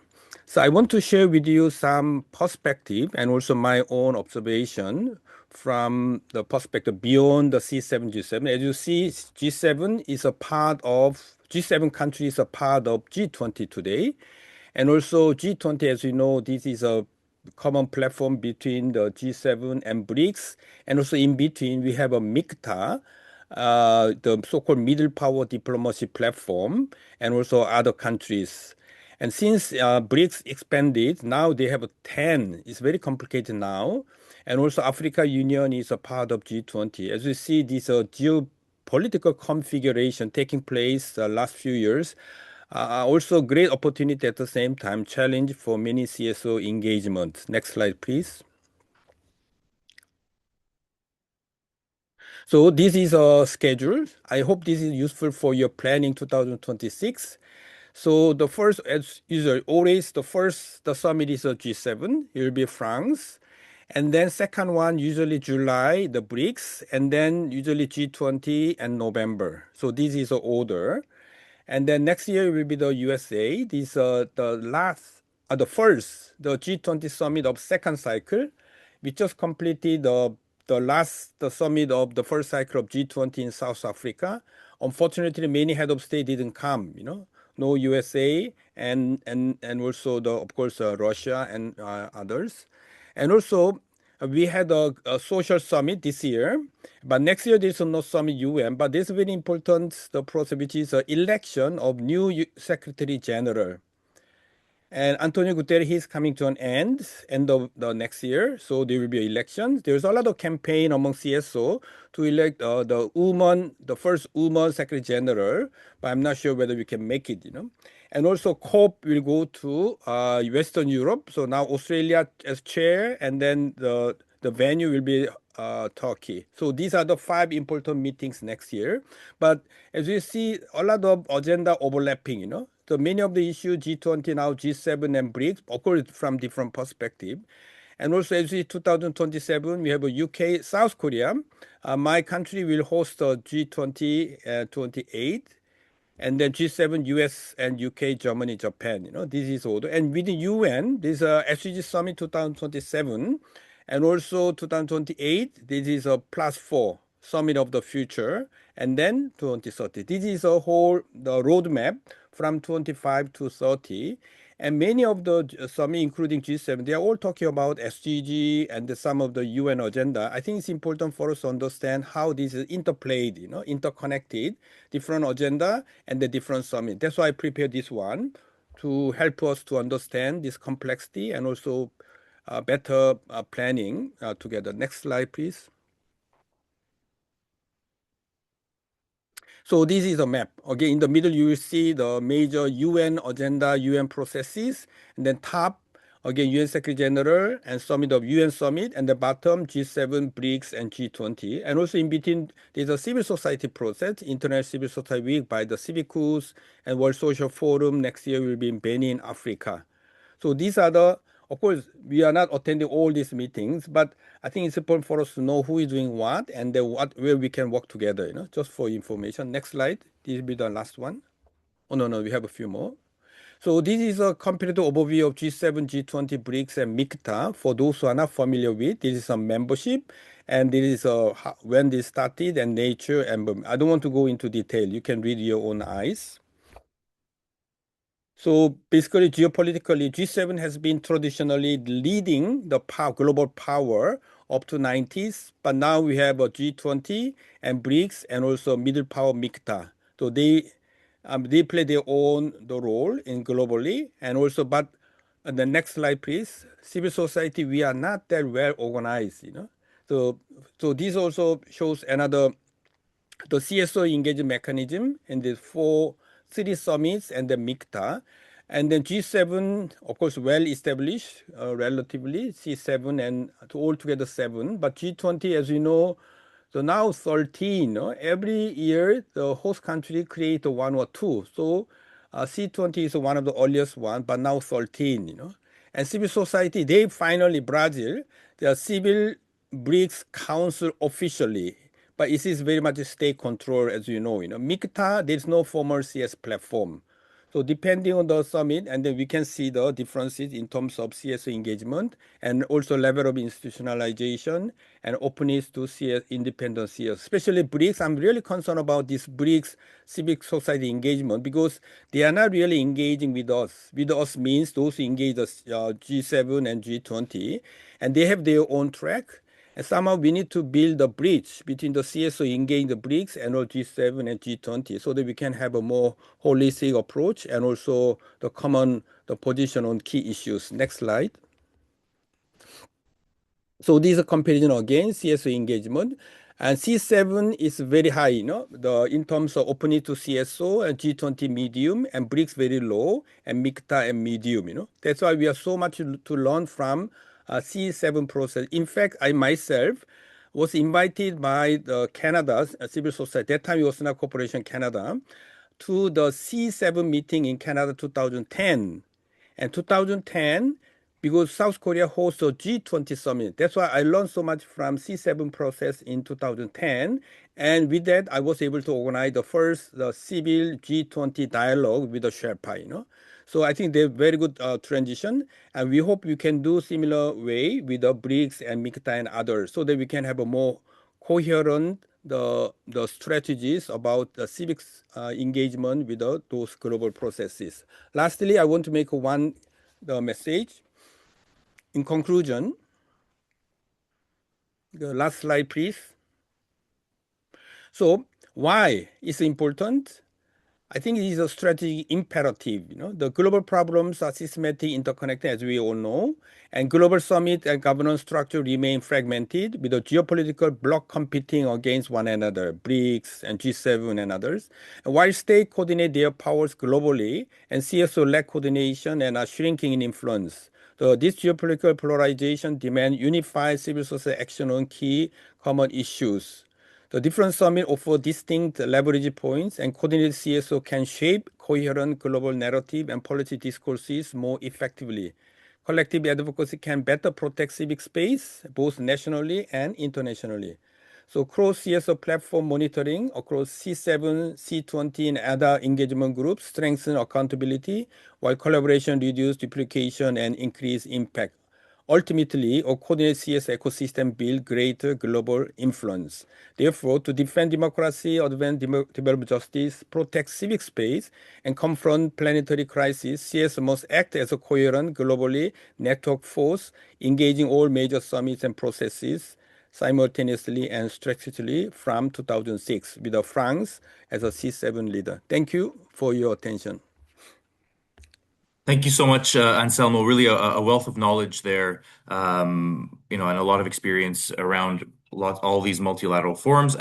So I want to share with you some perspective and also my own observation from the perspective beyond the C7, G7. As you see, G7 is a part of, G7 countries are part of G20 today. And also G20, as you know, this is a common platform between the G7 and BRICS. And also in between, we have a MICTA, the so-called middle power diplomacy platform, and also other countries. And since BRICS expanded, now they have 10. It's very complicated now. And also Africa Union is a part of G20. As you see, this geopolitical configuration taking place the last few years, also great opportunity at the same time, challenge for many CSO engagement. Next slide, please. So this is a schedule. I hope this is useful for your planning 2026. So the first, as usual, always the summit is a G7. It will be France. And then second one, usually July, the BRICS, and then usually G20 and November. So this is the order. And then next year will be the USA. This the G20 summit of second cycle. We just completed the summit of the first cycle of G20 in South Africa. Unfortunately, many head of state didn't come, no USA, and also of course Russia and others. And also we had a social summit this year, but next year there's no summit UN, but there's very important the process, which is election of new Secretary General. And Antonio Guterres is coming to an end of the next year. So there will be elections. There's a lot of campaign among CSO to elect the first woman Secretary General, but I'm not sure whether we can make it, And also COP will go to Western Europe. So now Australia as chair, and then the venue will be Turkey. So these are the 5 important meetings next year. But as you see, a lot of agenda overlapping, So many of the issues, G20 now, G7 and BRICS, of course, from different perspective. And also, as we 2027, we have a UK, South Korea. My country will host the G20 28, and then G7, US and UK, Germany, Japan. This is order. And within UN, there's a SDG Summit 2027, and also 2028. This is a +4 Summit of the Future, and then 2030. This is the roadmap from 25 to 30. And many of the summit, including G7, they are all talking about SDG and some of the UN agenda. I think it's important for us to understand how this is interplayed, interconnected, different agenda and the different summit. That's why I prepared this one to help us to understand this complexity and also better planning together. Next slide, please. So this is a map. Okay, in the middle, you will see the major UN agenda, UN processes, and then top, again, UN Secretary General and Summit of UN Summit, and the bottom, G7, BRICS, and G20. And also in between, there's a civil society process, International Civil Society Week by the Civicus, and World Social Forum next year will be in Benin, Africa. So these are of course, we are not attending all these meetings, but I think it's important for us to know who is doing what and where we can work together, just for information. Next slide. This will be the last one. Oh, no, we have a few more. So this is a comparative overview of G7, G20, BRICS, and MICTA. For those who are not familiar with, this is some membership, and this is when they started and nature. And I don't want to go into detail. You can read your own eyes. So basically, geopolitically, G7 has been traditionally leading the global power up to 90s, but now we have a G20 and BRICS and also middle power MICTA. So they play their own role in globally, and also, but the next slide, please. Civil society, we are not that well organized, So this also shows the CSO engagement mechanism in the 3 summits and the MICTA. And then G7, of course, well established relatively, C7 and altogether 7. But G20, as you know, so now 13. Every year, the host country create 1 or 2. So C20 is one of the earliest one, but now 13. And civil society, they finally, Brazil, the Civil BRICS Council officially, but it is very much state control, as you know. MICTA, there's no formal CS platform. So depending on the summit, and then we can see the differences in terms of CSO engagement and also level of institutionalization and openness to CS, independent CS. Especially BRICS, I'm really concerned about this BRICS civic society engagement because they are not really engaging with us. With us means those who engage the G7 and G20, and they have their own track. And somehow we need to build a bridge between the CSO engaging the BRICS and all G7 and G20 so that we can have a more holistic approach and also the position on key issues. Next slide. So this is a comparison again, CSO engagement. And C7 is very high, in terms of openness to CSO, and G20 medium, and BRICS very low, and MICTA and medium, That's why we have so much to learn from C7 process. In fact, I myself was invited by the Canada's civil society, that time it was not Corporation Canada, to the C7 meeting in Canada 2010. And 2010, because South Korea hosts a G20 summit. That's why I learned so much from C7 process in 2010. And with that, I was able to organize the civil G20 dialogue with the Sherpa, So I think they're very good transition. And we hope we can do similar way with the BRICS and MICTA and others so that we can have a more coherent the strategies about the civics engagement with those global processes. Lastly, I want to make the message. In conclusion, the last slide, please. So why is important? I think it is a strategic imperative. The global problems are systematic, interconnected, as we all know, and global summit and governance structure remain fragmented, with the geopolitical bloc competing against one another, BRICS and G7 and others. And while states coordinate their powers globally, and CSO lack coordination and are shrinking in influence. So this geopolitical polarization demands unified civil society action on key common issues. The different summits offer distinct leverage points, and coordinated CSO can shape coherent global narrative and policy discourses more effectively. Collective advocacy can better protect civic space, both nationally and internationally. So cross-CSO platform monitoring across C7, C20, and other engagement groups strengthen accountability, while collaboration reduces duplication and increase impact. Ultimately, a coordinated CS ecosystem builds greater global influence. Therefore, to defend democracy, advance develop justice, protect civic space, and confront planetary crises, CS must act as a coherent, globally networked force, engaging all major summits and processes simultaneously and strategically from 2006, with France as a C7 leader. Thank you for your attention. Thank you so much, Anselmo. Really a wealth of knowledge there, and a lot of experience around all these multilateral forums.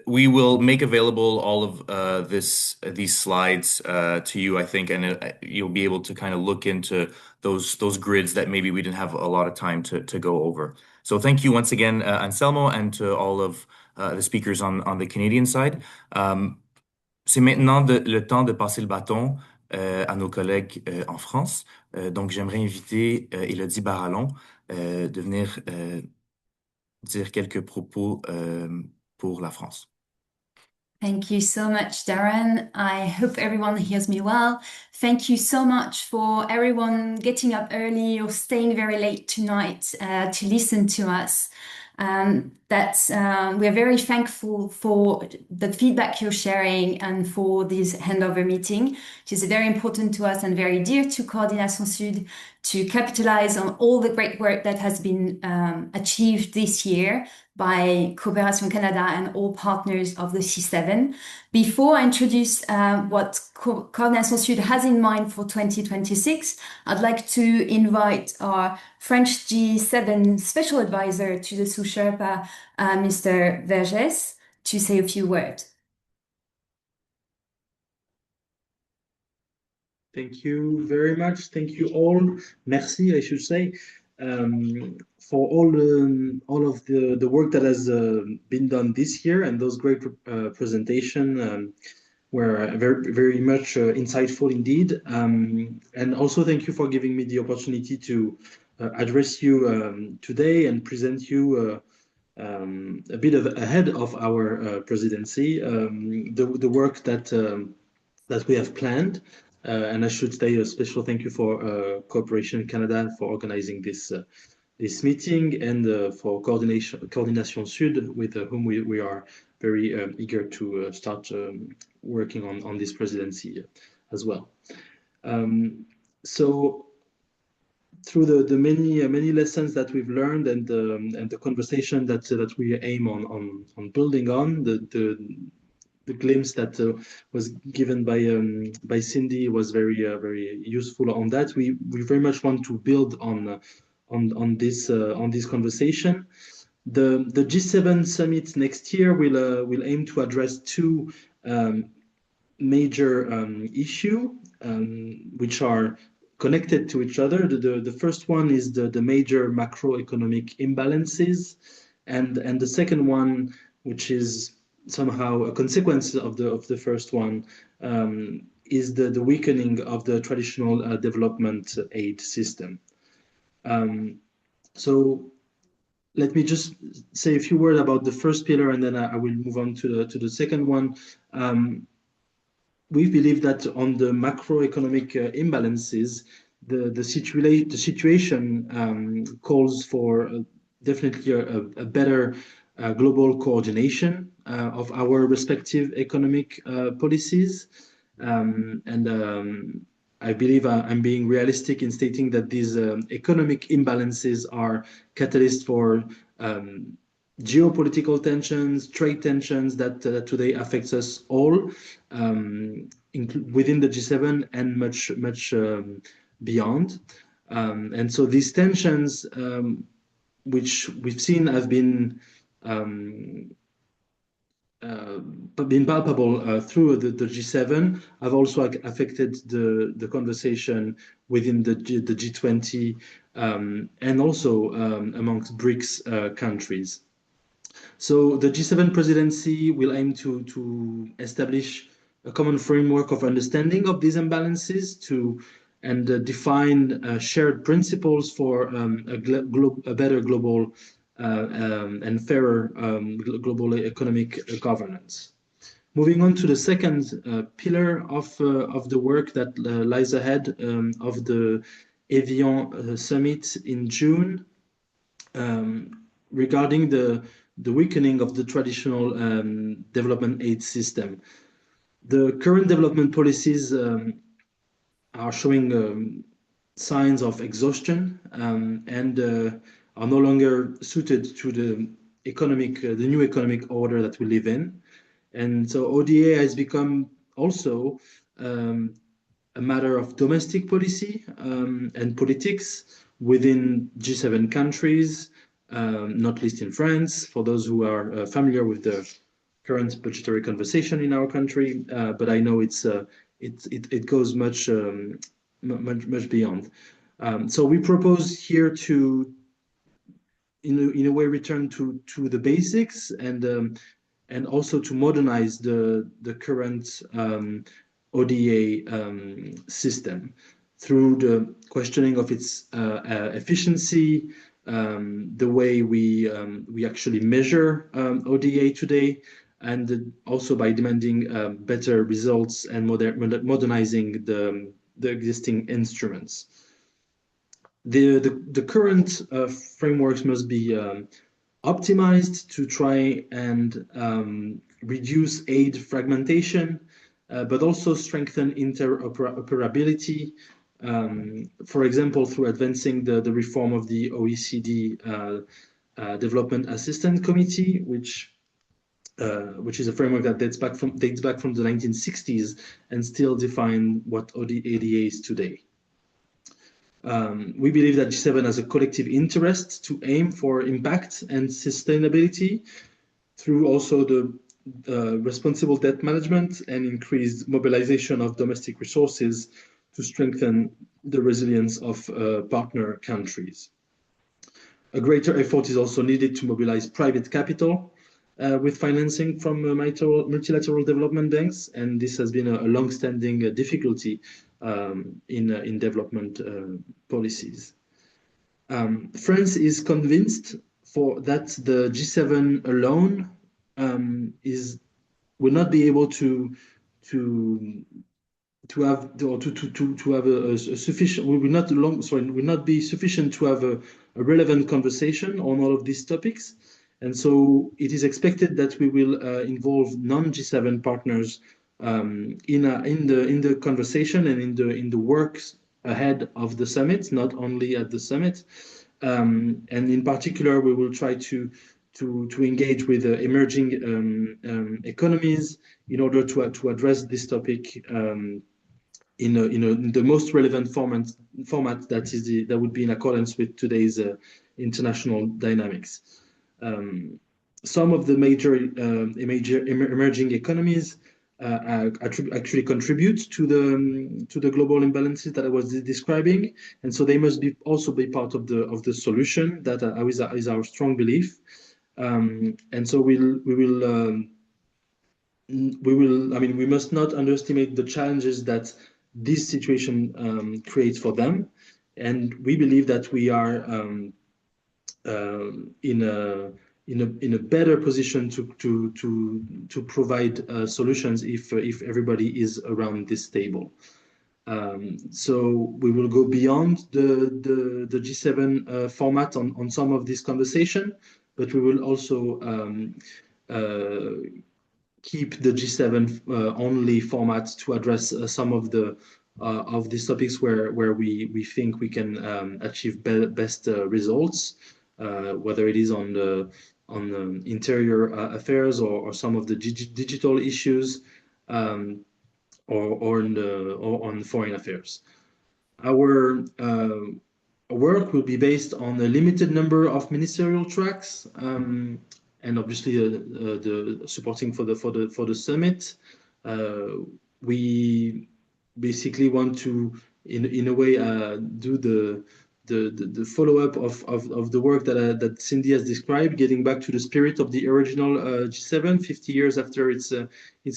We will make available all of these slides to you, I think, and you'll be able to kind of look into those grids that maybe we didn't have a lot of time to go over. So thank you once again, Anselmo, and to all of the speakers on the Canadian side. C'est maintenant le temps de passer le bâton à nos collègues en France. Donc, j'aimerais inviter Élodie Barallon de venir dire quelques propos pour la France. Thank you so much, Darren. I hope everyone hears me well. Thank you so much for everyone getting up early or staying very late tonight to listen to us. We're very thankful for the feedback you're sharing and for this handover meeting, which is very important to us and very dear to Coordination Sud, to capitalize on all the great work that has been achieved this year by Coopération Canada and all partners of the C7. Before I introduce what Coordination Sud has in mind for 2026, I'd like to invite our French G7 Special Advisor to the Sous-Sherpa, Mr. Vergès, to say a few words. Thank you very much. Thank you all. Merci, I should say, for all of the work that has been done this year, and those great presentation were very, very much insightful indeed. And also thank you for giving me the opportunity to address you today and present you a bit ahead of our presidency, the work that we have planned. And I should say a special thank you for Cooperation Canada for organizing this meeting, and for Coordination Sud, with whom we are very eager to start working on this presidency as well. So through the many lessons that we've learned, and the conversation that we aim on building on, the glimpse that was given by Cindy was very useful on that. We very much want to build on this conversation. The G7 summit next year will aim to address two major issues which are connected to each other. The first one is the major macroeconomic imbalances, and the second one, which is somehow a consequence of the first one, is the weakening of the traditional development aid system. So let me just say a few words about the first pillar, and then I will move on to the second one. We believe that on the macroeconomic imbalances, the situation calls for definitely a better global coordination of our respective economic policies. I believe I'm being realistic in stating that these economic imbalances are catalysts for geopolitical tensions, trade tensions that today affects us all within the G7 and much beyond. And so these tensions, which we've seen have been palpable through the G7, have also affected the conversation within the G20 and also amongst BRICS countries. So the G7 presidency will aim to establish a common framework of understanding of these imbalances and define shared principles for a better global and fairer global economic governance. Moving on to the second pillar of the work that lies ahead of the Evian summit in June, regarding the weakening of the traditional development aid system. The current development policies are showing signs of exhaustion and are no longer suited to the new economic order that we live in. And so ODA has become also a matter of domestic policy and politics within G7 countries, not least in France, for those who are familiar with the current budgetary conversation in our country. But I know it goes much beyond. So we propose here to, in a way, return to the basics and also to modernize the current ODA system through the questioning of its efficiency, the way we actually measure ODA today, and also by demanding better results and modernizing the existing instruments. The current frameworks must be optimized to try and reduce aid fragmentation, but also strengthen interoperability, for example, through advancing the reform of the OECD Development Assistance Committee, which is a framework that dates back from the 1960s and still define what ODA is today. We believe that G7 has a collective interest to aim for impact and sustainability through also the responsible debt management and increased mobilization of domestic resources to strengthen the resilience of partner countries. A greater effort is also needed to mobilize private capital with financing from multilateral development banks, and this has been a long-standing difficulty in development policies. France is convinced that the G7 alone will not be able to have a sufficient, will not be sufficient to have a relevant conversation on all of these topics. And so it is expected that we will involve non-G7 partners in the conversation and in the works ahead of the summit, not only at the summit. And in particular, we will try to engage with emerging economies in order to address this topic in the most relevant format that would be in accordance with today's international dynamics. Some of the major emerging economies actually contribute to the global imbalances that I was describing, and so they must also be part of the solution. That is our strong belief, and so we will. I mean, we must not underestimate the challenges that this situation creates for them, and we believe that we are in a better position to provide solutions if everybody is around this table. So we will go beyond the G7 format on some of this conversation, but we will also keep the G7 only format to address some of these topics where we think we can achieve best results, whether it is on the interior affairs or some of the digital issues, or on foreign affairs. Our work will be based on a limited number of ministerial tracks, and obviously the supporting for the summit. We basically want to, in a way, do the follow-up of the work that Cindy has described, getting back to the spirit of the original G7, 50 years after its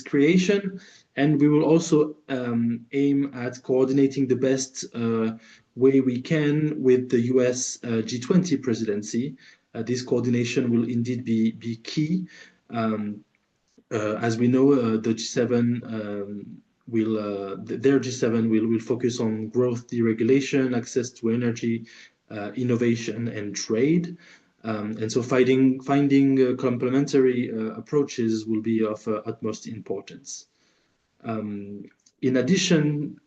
creation. And we will also aim at coordinating the best way we can with the US G20 presidency. This coordination will indeed be key. As we know, the G7 their G7 will focus on growth, deregulation, access to energy, innovation, and trade. And so finding complementary approaches will be of utmost importance. In addition,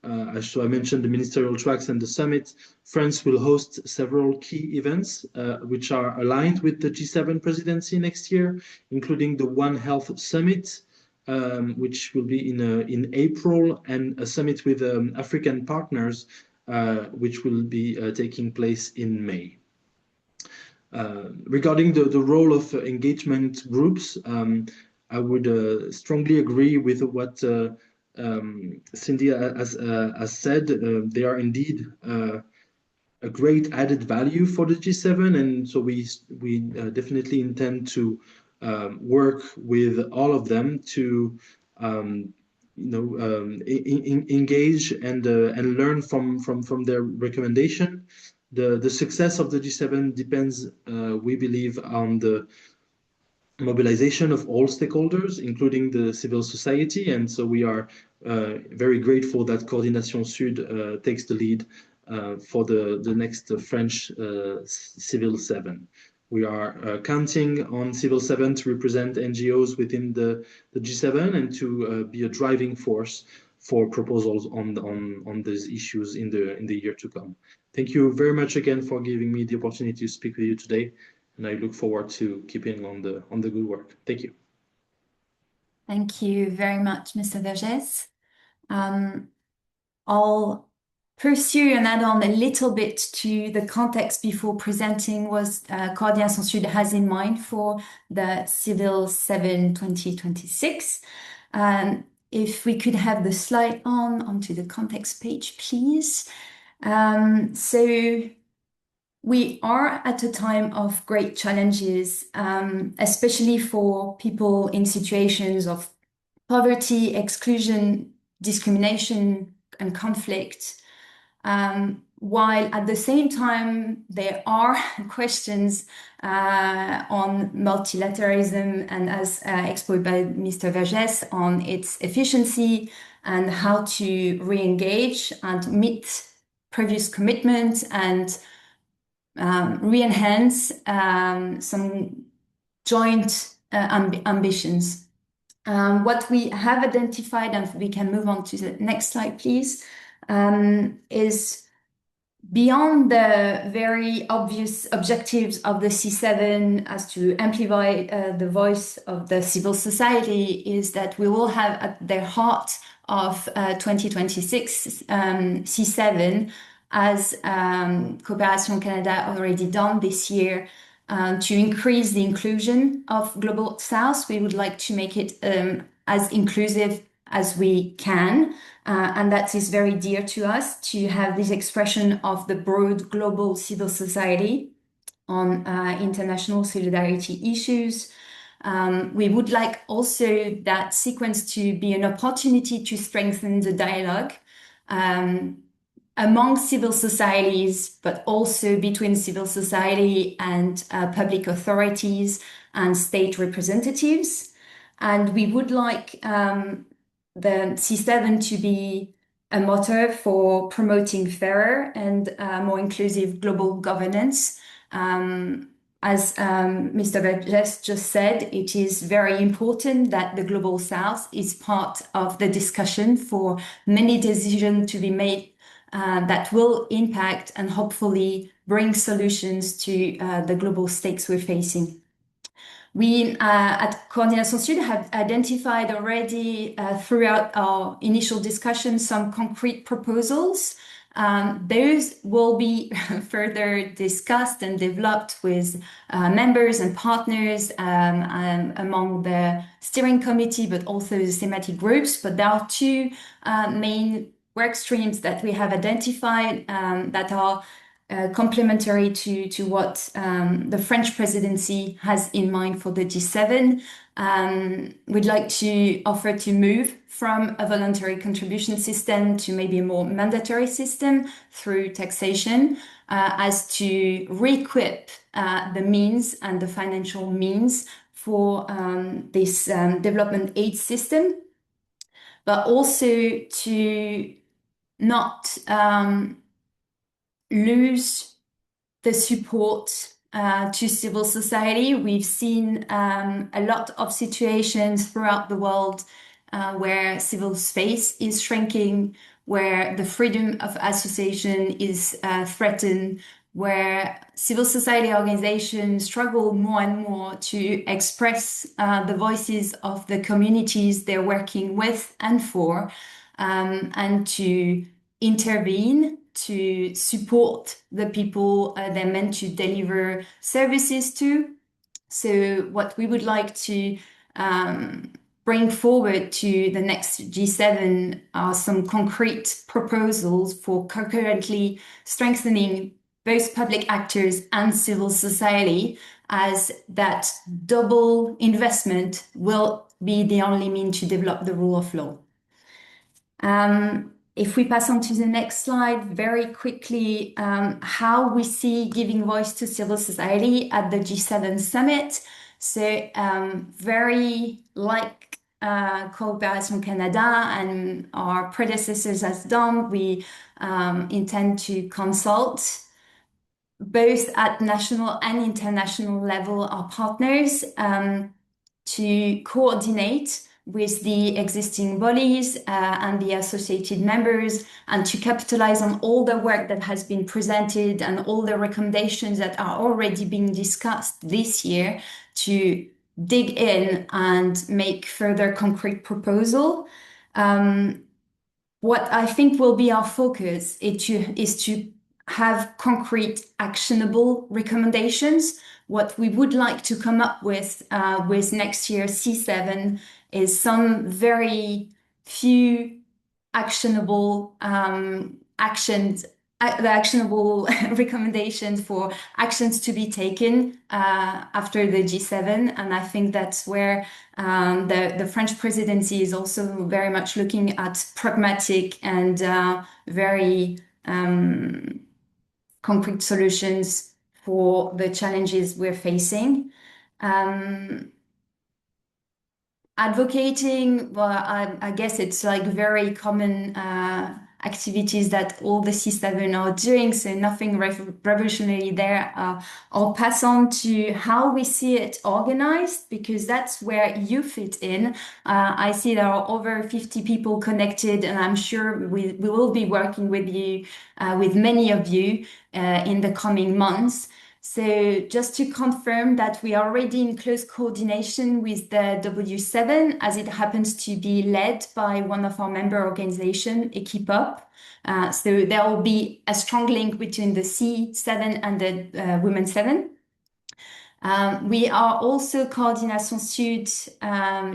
so I mentioned the ministerial tracks and the summit. France will host several key events which are aligned with the G7 presidency next year, including the One Health Summit, which will be in April, and a summit with African partners, which will be taking place in May. Regarding the role of engagement groups, I would strongly agree with what Cindy has said. They are indeed a great added value for the G7, and so we definitely intend to work with all of them to engage and learn from their recommendation. The success of the G7 depends, we believe, on the mobilization of all stakeholders, including the civil society, and so we are very grateful that Coordination Sud takes the lead for the next French Civil7. We are counting on Civil7 to represent NGOs within the G7 and to be a driving force for proposals on these issues in the year to come. Thank you very much again for giving me the opportunity to speak with you today, and I look forward to keeping on the good work. Thank you. Thank you very much, Mr. Vergès. I'll pursue and add on a little bit to the context before presenting what Coordination Sud has in mind for the Civil7 2026. If we could have the slide onto the context page, please. So we are at a time of great challenges, especially for people in situations of poverty, exclusion, discrimination, and conflict. While at the same time, there are questions on multilateralism and, as exposed by Mr. Vergès, on its efficiency and how to re-engage and meet previous commitments and re-enhance some joint ambitions. What we have identified, and we can move on to the next slide, please, is beyond the very obvious objectives of the C7 as to amplify the voice of the civil society, is that we will have at the heart of 2026 C7, as Coopération Canada already done this year, to increase the inclusion of Global South. We would like to make it as inclusive as we can, and that is very dear to us, to have this expression of the broad global civil society on international solidarity issues. We would like also that sequence to be an opportunity to strengthen the dialogue among civil societies, but also between civil society and public authorities and state representatives. And we would like the C7 to be a motto for promoting fairer and more inclusive global governance. As Mr. Vergès just said, it is very important that the Global South is part of the discussion for many decisions to be made that will impact and hopefully bring solutions to the global stakes we're facing. We at Coordination Sud have identified already throughout our initial discussion some concrete proposals. Those will be further discussed and developed with members and partners among the steering committee, but also the thematic groups. But there are two main work streams that we have identified that are complementary to what the French presidency has in mind for the G7. We'd like to offer to move from a voluntary contribution system to maybe a more mandatory system through taxation, as to re-equip the means and the financial means for this development aid system, but also to not lose the support to civil society. We've seen a lot of situations throughout the world where civil space is shrinking, where the freedom of association is threatened, where civil society organizations struggle more and more to express the voices of the communities they're working with and for, and to intervene to support the people they're meant to deliver services to. So what we would like to bring forward to the next G7 are some concrete proposals for concurrently strengthening both public actors and civil society, as that double investment will be the only means to develop the rule of law. If we pass on to the next slide, very quickly, how we see giving voice to civil society at the G7 summit. So very like Coopération Canada and our predecessors has done, we intend to consult both at national and international level our partners to coordinate with the existing bodies and the associated members, and to capitalize on all the work that has been presented and all the recommendations that are already being discussed this year, to dig in and make further concrete proposal. What I think will be our focus is to have concrete, actionable recommendations. What we would like to come up with next year's C7 is some very few actionable actions, the actionable recommendations for actions to be taken after the G7. And I think that's where the French presidency is also very much looking at pragmatic and very concrete solutions for the challenges we're facing. Advocating, well, I guess it's like very common activities that all the C7 are doing, so nothing revolutionary there. I'll pass on to how we see it organized, because that's where you fit in. I see there are over 50 people connected, and I'm sure we will be working with you, with many of you in the coming months. So just to confirm that we are already in close coordination with the W7, as it happens to be led by one of our member organizations, Equipe Up. So there will be a strong link between the C7 and the Women 7. We are also Coordination Sud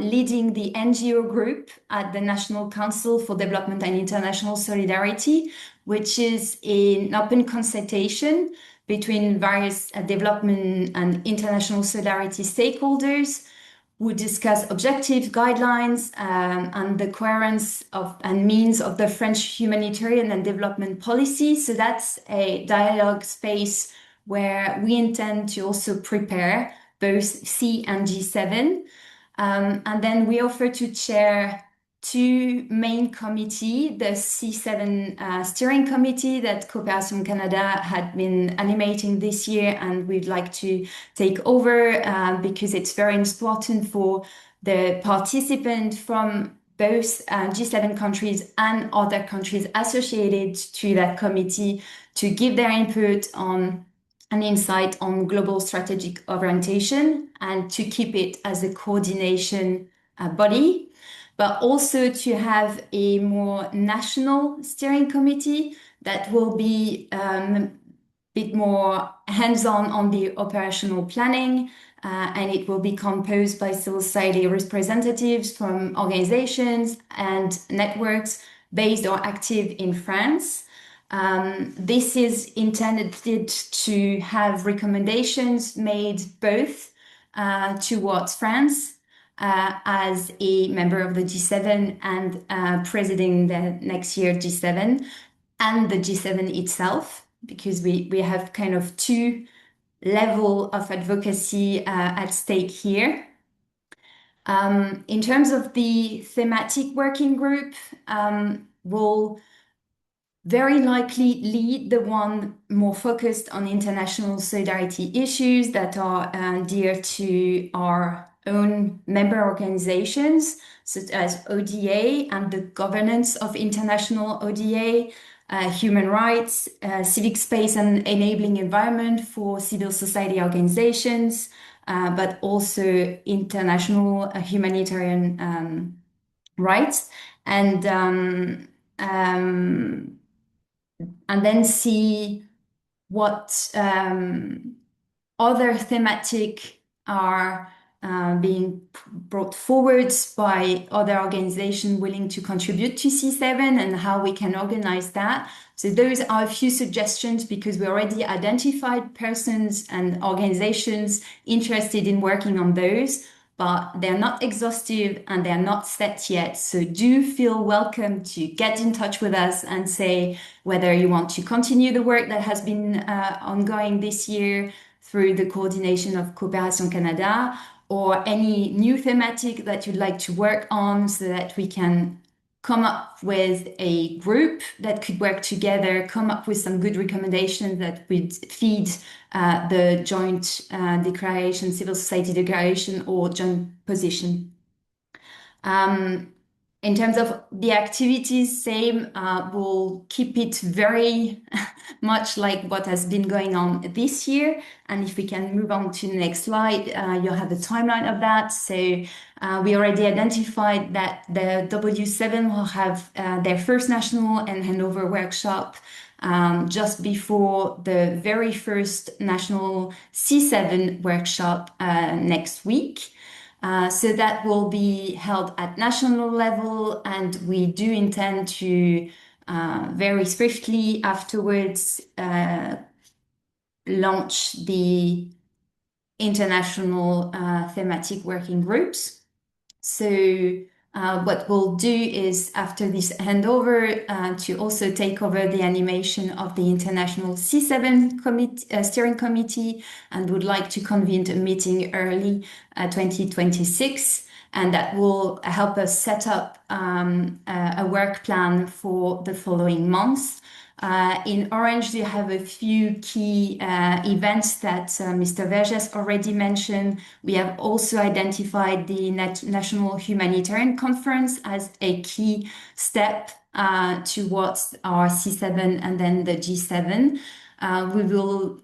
leading the NGO group at the National Council for Development and International Solidarity, which is an open consultation between various development and international solidarity stakeholders who discuss objectives, guidelines, and the coherence of and means of the French humanitarian and development policy. So that's a dialogue space where we intend to also prepare both C and G7. And then we offer to chair two main committees, the C7 steering committee that Coopération Canada had been animating this year, and we'd like to take over because it's very important for the participants from both G7 countries and other countries associated to that committee to give their input on an insight on global strategic orientation and to keep it as a coordination body, but also to have a more national steering committee that will be a bit more hands-on on the operational planning, and it will be composed by civil society representatives from organizations and networks based or active in France. This is intended to have recommendations made both towards France as a member of the G7 and presiding the next year G7, and the G7 itself, because we have kind of two levels of advocacy at stake here. In terms of the thematic working group, we'll very likely lead the one more focused on international solidarity issues that are dear to our own member organizations, such as ODA and the governance of international ODA, human rights, civic space and enabling environment for civil society organizations, but also international humanitarian rights, and then see what other thematic are being brought forward by other organizations willing to contribute to C7 and how we can organize that. So those are a few suggestions because we already identified persons and organizations interested in working on those, but they're not exhaustive and they're not set yet. So do feel welcome to get in touch with us and say whether you want to continue the work that has been ongoing this year through the coordination of Coopération Canada, or any new thematic that you'd like to work on so that we can come up with a group that could work together, come up with some good recommendations that would feed the joint declaration, civil society declaration, or joint position. In terms of the activities, same, we'll keep it very much like what has been going on this year. And if we can move on to the next slide, you'll have the timeline of that. So we already identified that the W7 will have their first national and handover workshop just before the very first national C7 workshop next week. So that will be held at national level, and we do intend to very swiftly afterwards launch the international thematic working groups. So what we'll do is, after this handover, to also take over the animation of the International C7 Steering Committee, and would like to convene a meeting early 2026. And that will help us set up a work plan for the following months. In orange, you have a few key events that Mr. Vergès already mentioned. We have also identified the National Humanitarian Conference as a key step towards our C7 and then the G7. We will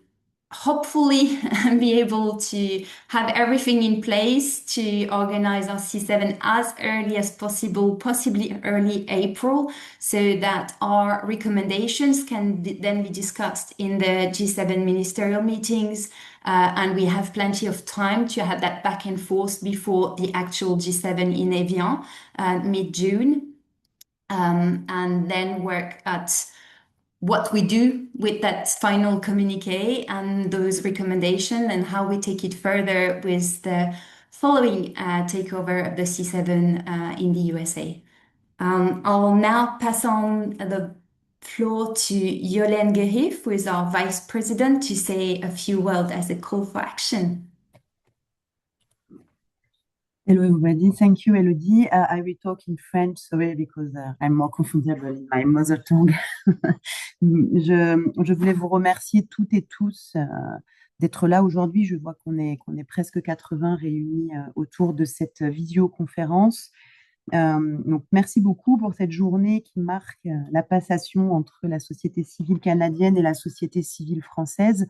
hopefully be able to have everything in place to organize our C7 as early as possible, possibly early April, so that our recommendations can then be discussed in the G7 ministerial meetings, and we have plenty of time to have that back and forth before the actual G7 in Evian mid-June, and then work at what we do with that final communique and those recommendations, and how we take it further with the following takeover of the C7 in the USA. I'll now pass on the floor to Yolène Guerif, who is our Vice President, to say a few words as a call for action. Hello everybody, thank you Elodie. I will talk in French, sorry, because I'm more comfortable in my mother tongue. Je voulais vous remercier toutes et tous d'être là aujourd'hui. Je vois qu'on est presque 80 réunis autour de cette visioconférence. Donc merci beaucoup pour cette journée qui marque la passation entre la société civile canadienne et la société civile française.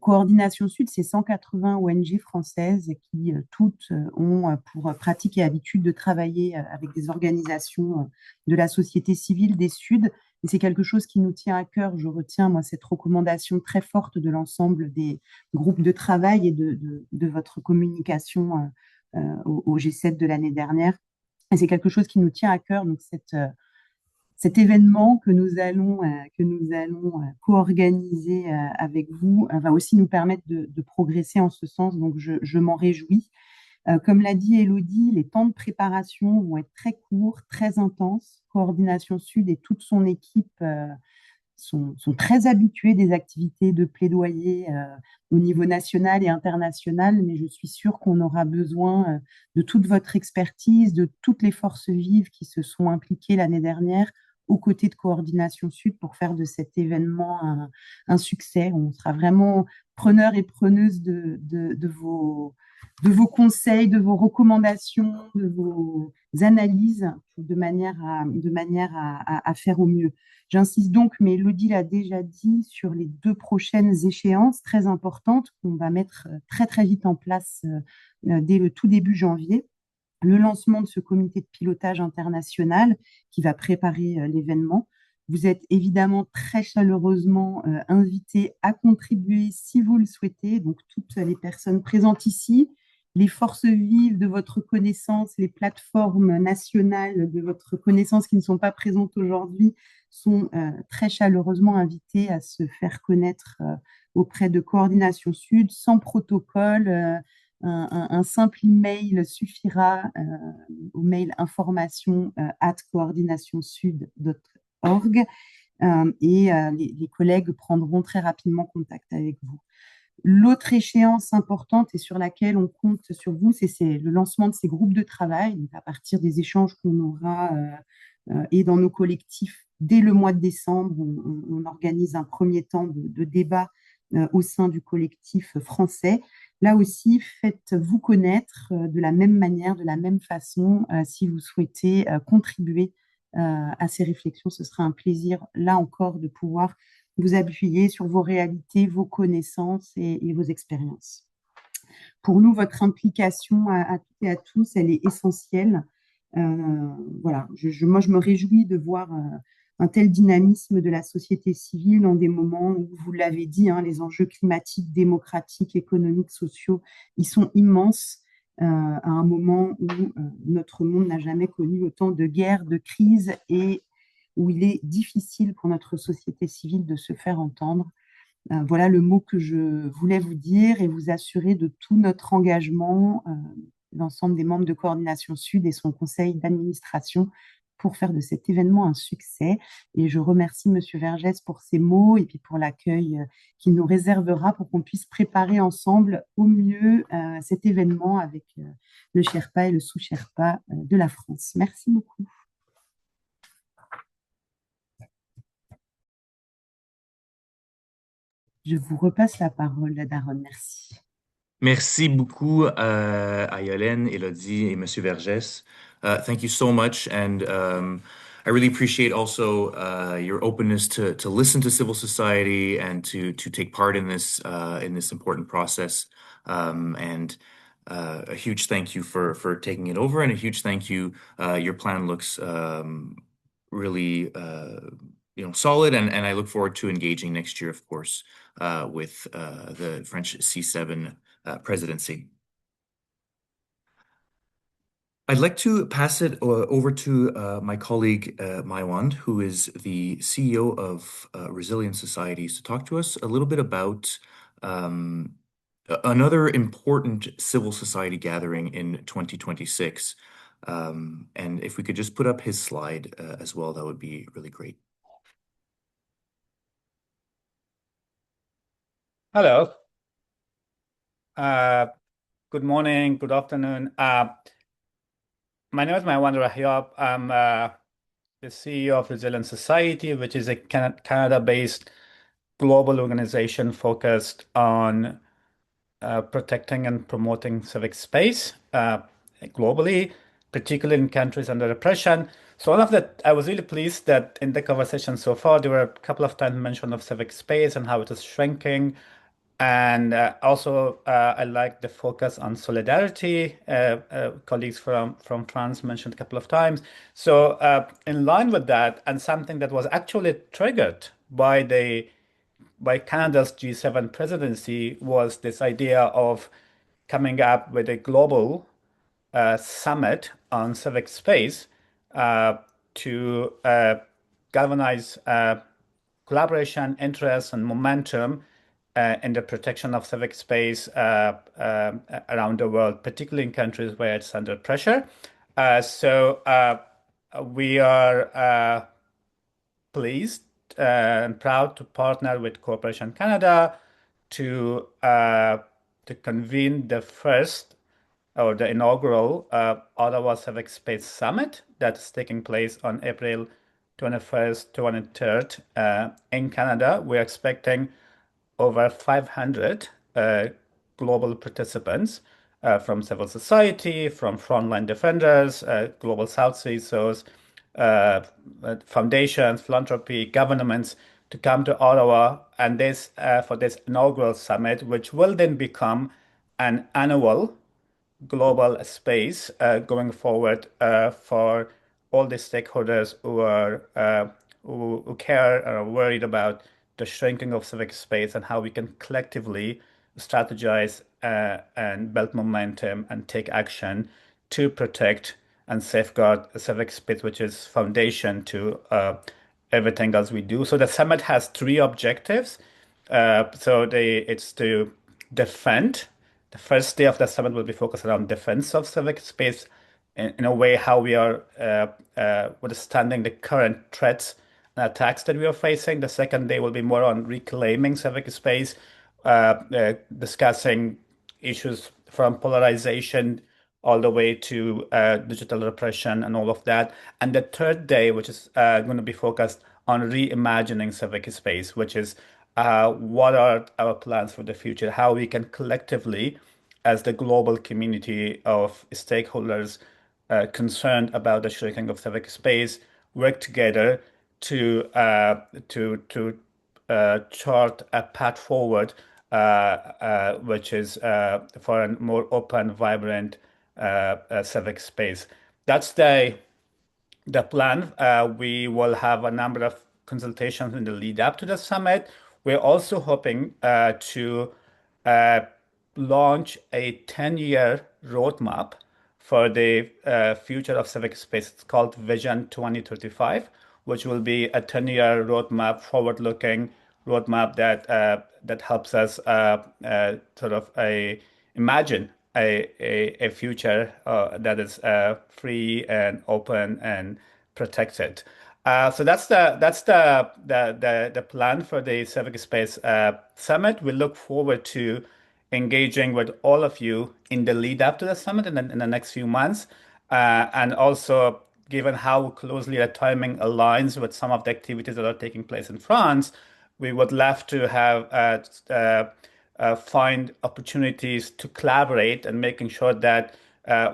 Coordination Sud, c'est 180 ONG françaises qui toutes ont pour pratique et habitude de travailler avec des organisations de la société civile des Suds. Et c'est quelque chose qui nous tient à cœur. Je retiens, moi, cette recommandation très forte de l'ensemble des groupes de travail et de votre communication au G7 de l'année dernière. Et c'est quelque chose qui nous tient à cœur. Donc, cet événement que nous allons co-organiser avec vous va aussi nous permettre de progresser en ce sens. Donc, je m'en réjouis. Comme l'a dit Elodie, les temps de préparation vont être très courts, très intenses. Coordination Sud et toute son équipe sont très habitués des activités de plaidoyer au niveau national et international, mais je suis sûre qu'on aura besoin de toute votre expertise, de toutes les forces vives qui se sont impliquées l'année dernière aux côtés de Coordination Sud pour faire de cet événement un succès. On sera vraiment preneurs et preneuses de vos conseils, de vos recommandations, de vos analyses de manière à faire au mieux. J'insiste donc, mais Elodie l'a déjà dit, sur les 2 prochaines échéances très importantes qu'on va mettre très très vite en place dès le tout début janvier. Le lancement de ce comité de pilotage international qui va préparer l'événement. Vous êtes évidemment très chaleureusement invités à contribuer si vous le souhaitez, donc toutes les personnes présentes ici, les forces vives de votre connaissance, les plateformes nationales de votre connaissance qui ne sont pas présentes aujourd'hui sont très chaleureusement invitées à se faire connaître auprès de Coordination Sud, sans protocole. Un simple email suffira au mail information@coordinationsud.org et les collègues prendront très rapidement contact avec vous. L'autre échéance importante et sur laquelle on compte sur vous, c'est le lancement de ces groupes de travail. Donc à partir des échanges qu'on aura et dans nos collectifs dès le mois de décembre, on organise un premier temps de débat au sein du collectif français. Là aussi, faites-vous connaître de la même manière, de la même façon, si vous souhaitez contribuer à ces réflexions. Ce sera un plaisir, là encore, de pouvoir vous appuyer sur vos réalités, vos connaissances et vos expériences. Pour nous, votre implication à toutes et à tous, elle est essentielle. Voilà, moi, je me réjouis de voir un tel dynamisme de la société civile dans des moments où, vous l'avez dit, hein, les enjeux climatiques, démocratiques, économiques, sociaux, ils sont immenses à un moment où notre monde n'a jamais connu autant de guerres, de crises et où il est difficile pour notre société civile de se faire entendre. Voilà le mot que je voulais vous dire et vous assurer de tout notre engagement, l'ensemble des membres de Coordination Sud et son conseil d'administration pour faire de cet événement un succès. Et je remercie Monsieur Vergès pour ses mots et puis pour l'accueil qu'il nous réservera pour qu'on puisse préparer ensemble au mieux cet événement avec le Sherpa et le sous-Sherpa de la France. Merci beaucoup. Je vous repasse la parole, Daron. Merci. Merci beaucoup à Yolène, Elodie et Monsieur Vergès. Thank you so much, and I really appreciate also your openness to listen to civil society and to take part in this important process. And a huge thank you for taking it over, and a huge thank you. Your plan looks really solid, and I look forward to engaging next year, of course, with the French C7 presidency. I'd like to pass it over to my colleague Maiwand, who is the CEO of Resilient Societies, to talk to us a little bit about another important civil society gathering in 2026. And if we could just put up his slide as well, that would be really great. Hello. Good morning, good afternoon. My name is Maiwand Rahyab. I'm the CEO of Resilient Society, which is a Canada-based global organization focused on protecting and promoting civic space globally, particularly in countries under repression. So all of that, I was really pleased that in the conversation so far, there were a couple of times mention of civic space and how it is shrinking. And also, I like the focus on solidarity. Colleagues from France mentioned a couple of times. So, in line with that, and something that was actually triggered by Canada's G7 presidency was this idea of coming up with a global summit on civic space to galvanize collaboration, interest, and momentum in the protection of civic space around the world, particularly in countries where it's under pressure. So we are pleased and proud to partner with Cooperation Canada to convene the first or the inaugural Ottawa Civic Space Summit that's taking place on April 21st to 23rd in Canada. We're expecting over 500 global participants from civil society, from frontline defenders, global South CISOs, foundations, philanthropy, governments to come to Ottawa and this for this inaugural summit, which will then become an annual global space going forward for all the stakeholders who are who care or are worried about the shrinking of civic space and how we can collectively strategize and build momentum and take action to protect and safeguard civic space, which is foundation to everything else we do. So the summit has three objectives. It's to defend. The first day of the summit will be focused around defense of civic space in a way how we are withstanding the current threats and attacks that we are facing. The second day will be more on reclaiming civic space, discussing issues from polarization all the way to digital repression and all of that. And the third day, which is going to be focused on reimagining civic space, which is what are our plans for the future, how we can collectively, as the global community of stakeholders concerned about the shrinking of civic space, work together to chart a path forward, which is for a more open, vibrant civic space. That's the plan. We will have a number of consultations in the lead up to the summit. We're also hoping to launch a 10-year roadmap for the future of civic space. It's called Vision 2035, which will be a 10-year roadmap, forward-looking roadmap that helps us sort of imagine a future that is free and open and protected. So that's the plan for the Civic Space Summit. We look forward to engaging with all of you in the lead up to the summit in the next few months, and also given how closely the timing aligns with some of the activities that are taking place in France, we would love to have find opportunities to collaborate and making sure that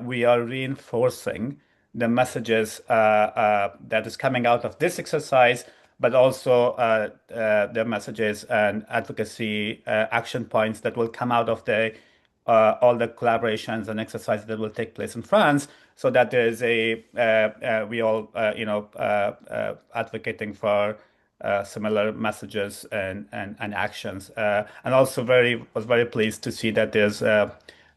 we are reinforcing the messages that is coming out of this exercise, but also the messages and advocacy action points that will come out of the all the collaborations and exercises that will take place in France, so that there is we all advocating for similar messages and actions, and also was very pleased to see that there's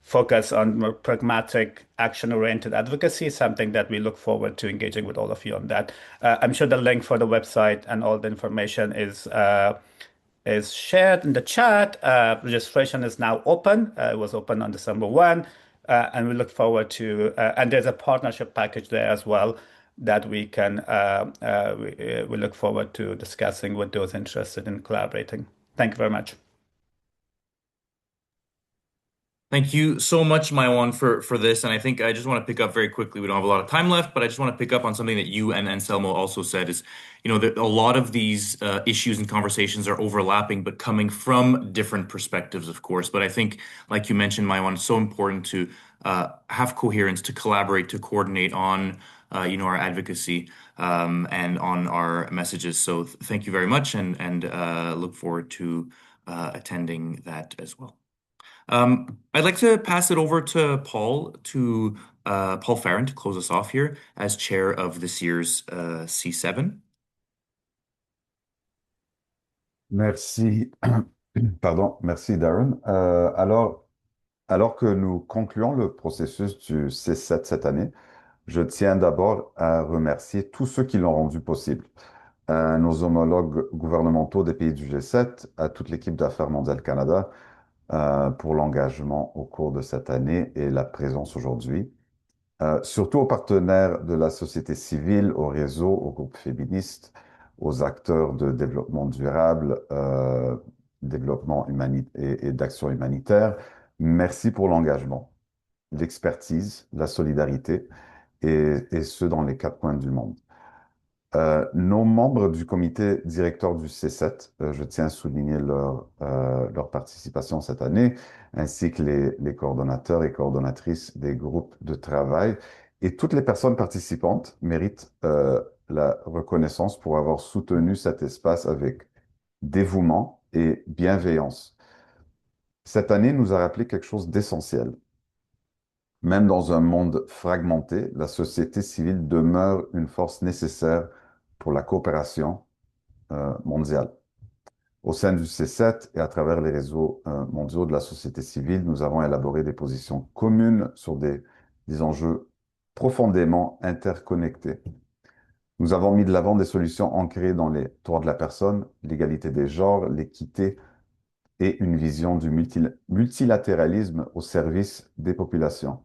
focus on more pragmatic, action-oriented advocacy, something that we look forward to engaging with all of you on that. I'm sure the link for the website and all the information is shared in the chat. Registration is now open. It was open on December 1, and we look forward to, and there's a partnership package there as well that we can, we look forward to discussing with those interested in collaborating. Thank you very much. Thank you so much, Maiwan, for this. And I think I just want to pick up very quickly. We don't have a lot of time left, but I just want to pick up on something that you and Anselmo also said is, that a lot of these issues and conversations are overlapping, but coming from different perspectives, of course. But I think, like you mentioned, Maiwan, it's so important to have coherence, to collaborate, to coordinate on, our advocacy and on our messages. So thank you very much, and look forward to attending that as well. I'd like to pass it over to Paul Farron to close us off here as chair of this year's C7. Merci. Pardon, merci Darren. Alors que nous concluons le processus du C7 cette année, je tiens d'abord à remercier tous ceux qui l'ont rendu possible. À nos homologues gouvernementaux des pays du G7, à toute l'équipe d'Affaires mondiales Canada pour l'engagement au cours de cette année et la présence aujourd'hui. Surtout aux partenaires de la société civile, aux réseaux, aux groupes féministes, aux acteurs de développement durable, développement et d'action humanitaire. Merci pour l'engagement, l'expertise, la solidarité, et ce, dans les 4 coins du monde. Nos membres du comité directeur du C7, je tiens à souligner leur participation cette année, ainsi que les coordonnateurs et coordonnatrices des groupes de travail. Et toutes les personnes participantes méritent la reconnaissance pour avoir soutenu cet espace avec dévouement et bienveillance. Cette année nous a rappelé quelque chose d'essentiel. Même dans un monde fragmenté, la société civile demeure une force nécessaire pour la coopération mondiale. Au sein du C7 et à travers les réseaux mondiaux de la société civile, nous avons élaboré des positions communes sur des enjeux profondément interconnectés. Nous avons mis de l'avant des solutions ancrées dans les droits de la personne, l'égalité des genres, l'équité et une vision du multilatéralisme au service des populations.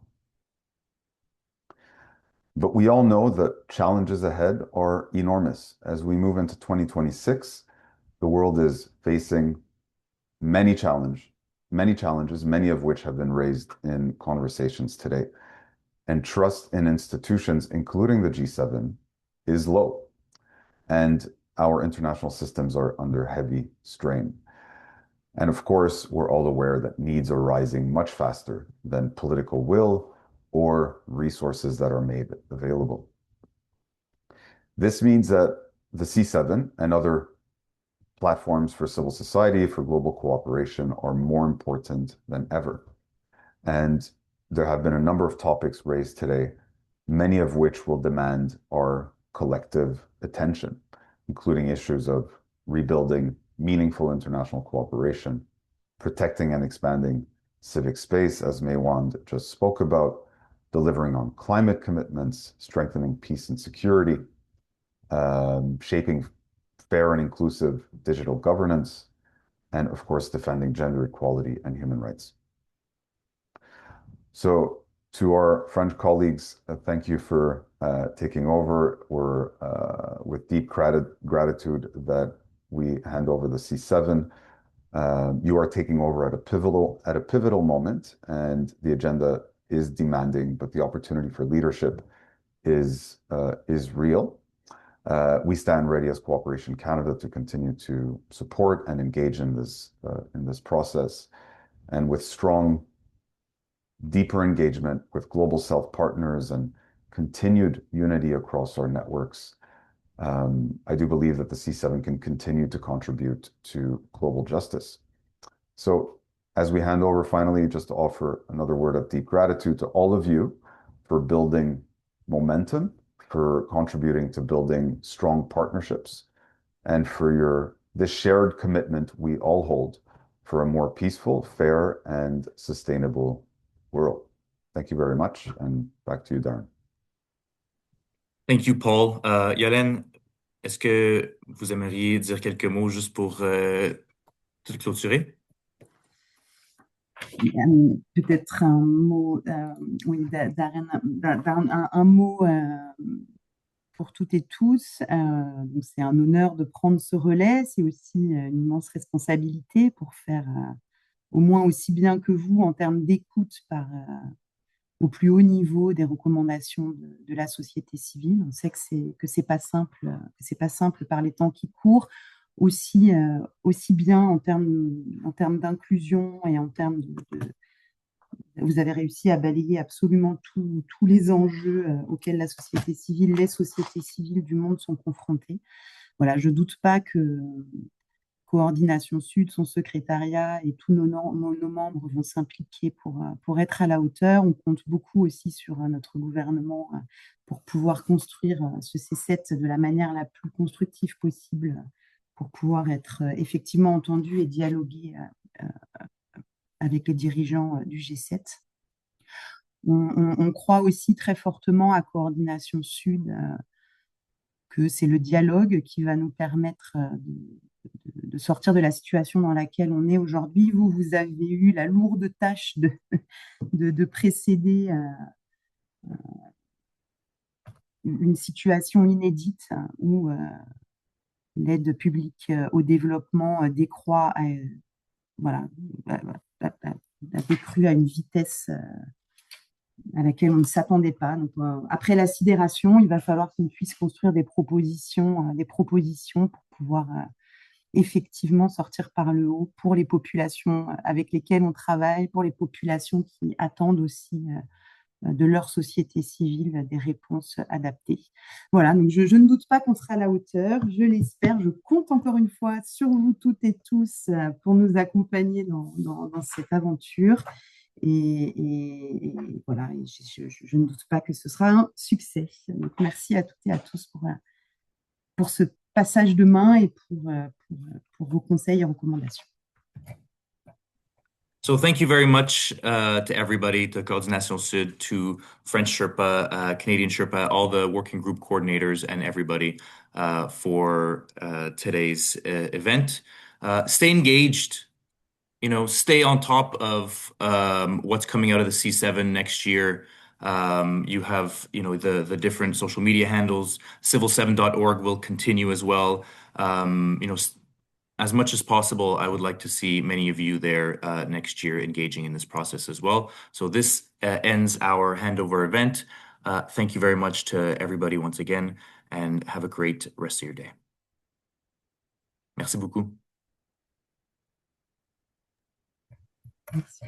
But we all know the challenges ahead are enormous. As we move into 2026, the world is facing many challenges, many of which have been raised in conversations today. And trust in institutions, including the G7, is low. And our international systems are under heavy strain. And of course, we're all aware that needs are rising much faster than political will or resources that are made available. This means that the C7 and other platforms for civil society, for global cooperation, are more important than ever. And there have been a number of topics raised today, many of which will demand our collective attention, including issues of rebuilding meaningful international cooperation, protecting and expanding civic space, as Maywand just spoke about, delivering on climate commitments, strengthening peace and security, shaping fair and inclusive digital governance, and of course, defending gender equality and human rights. So to our French colleagues, thank you for taking over. We're with deep gratitude that we hand over the C7. You are taking over at a pivotal moment, and the agenda is demanding, but the opportunity for leadership is real. We stand ready as Cooperation Canada to continue to support and engage in this process, and with strong, deeper engagement with global South partners and continued unity across our networks. I do believe that the C7 can continue to contribute to global justice. So as we hand over, finally, just to offer another word of deep gratitude to all of you for building momentum, for contributing to building strong partnerships, and for this shared commitment we all hold for a more peaceful, fair, and sustainable world. Thank you very much, and back to you, Darren. Thank you, Paul. Yolène, est-ce que vous aimeriez dire quelques mots juste pour tout clôturer? Peut-être un mot, oui, Darren, un mot pour toutes et tous. C'est un honneur de prendre ce relais. C'est aussi une immense responsabilité pour faire au moins aussi bien que vous en termes d'écoute au plus haut niveau des recommandations de la société civile. On sait que c'est pas simple par les temps qui courent. Aussi bien en termes d'inclusion et en termes vous avez réussi à balayer absolument tous les enjeux auxquels les sociétés civiles du monde sont confrontées. Voilà, je ne doute pas Coordination Sud, son secrétariat et tous nos membres vont s'impliquer pour être à la hauteur. On compte beaucoup aussi sur notre gouvernement pour pouvoir construire ce C7 de la manière la plus constructive possible pour pouvoir être effectivement entendu et dialoguer avec les dirigeants du G7. On croit aussi très fortement à Coordination Sud que c'est le dialogue qui va nous permettre de sortir de la situation dans laquelle on est aujourd'hui. Vous avez eu la lourde tâche de précéder une situation inédite où l'aide publique au développement décroît, voilà, a décru à une vitesse à laquelle on ne s'attendait pas. Donc, après la sidération, il va falloir qu'on puisse construire des propositions pour pouvoir effectivement sortir par le haut pour les populations avec lesquelles on travaille, pour les populations qui attendent aussi de leur société civile des réponses adaptées. Voilà, donc je ne doute pas qu'on sera à la hauteur, je l'espère, je compte encore une fois sur vous toutes et tous pour nous accompagner dans cette aventure. Et voilà, je ne doute pas que ce sera un succès. Donc, merci à toutes et à tous pour ce passage de main et pour vos conseils et recommandations. So thank you very much to everybody, to Coordination Sud, to French Sherpa, Canadian Sherpa, all the working group coordinators and everybody for today's event. Stay engaged, stay on top of what's coming out of the C7 next year. You have, the different social media handles. Civil7.org will continue as well. As much as possible, I would like to see many of you there next year engaging in this process as well. So this ends our handover event. Thank you very much to everybody once again, and have a great rest of your day. Merci beaucoup. Merci.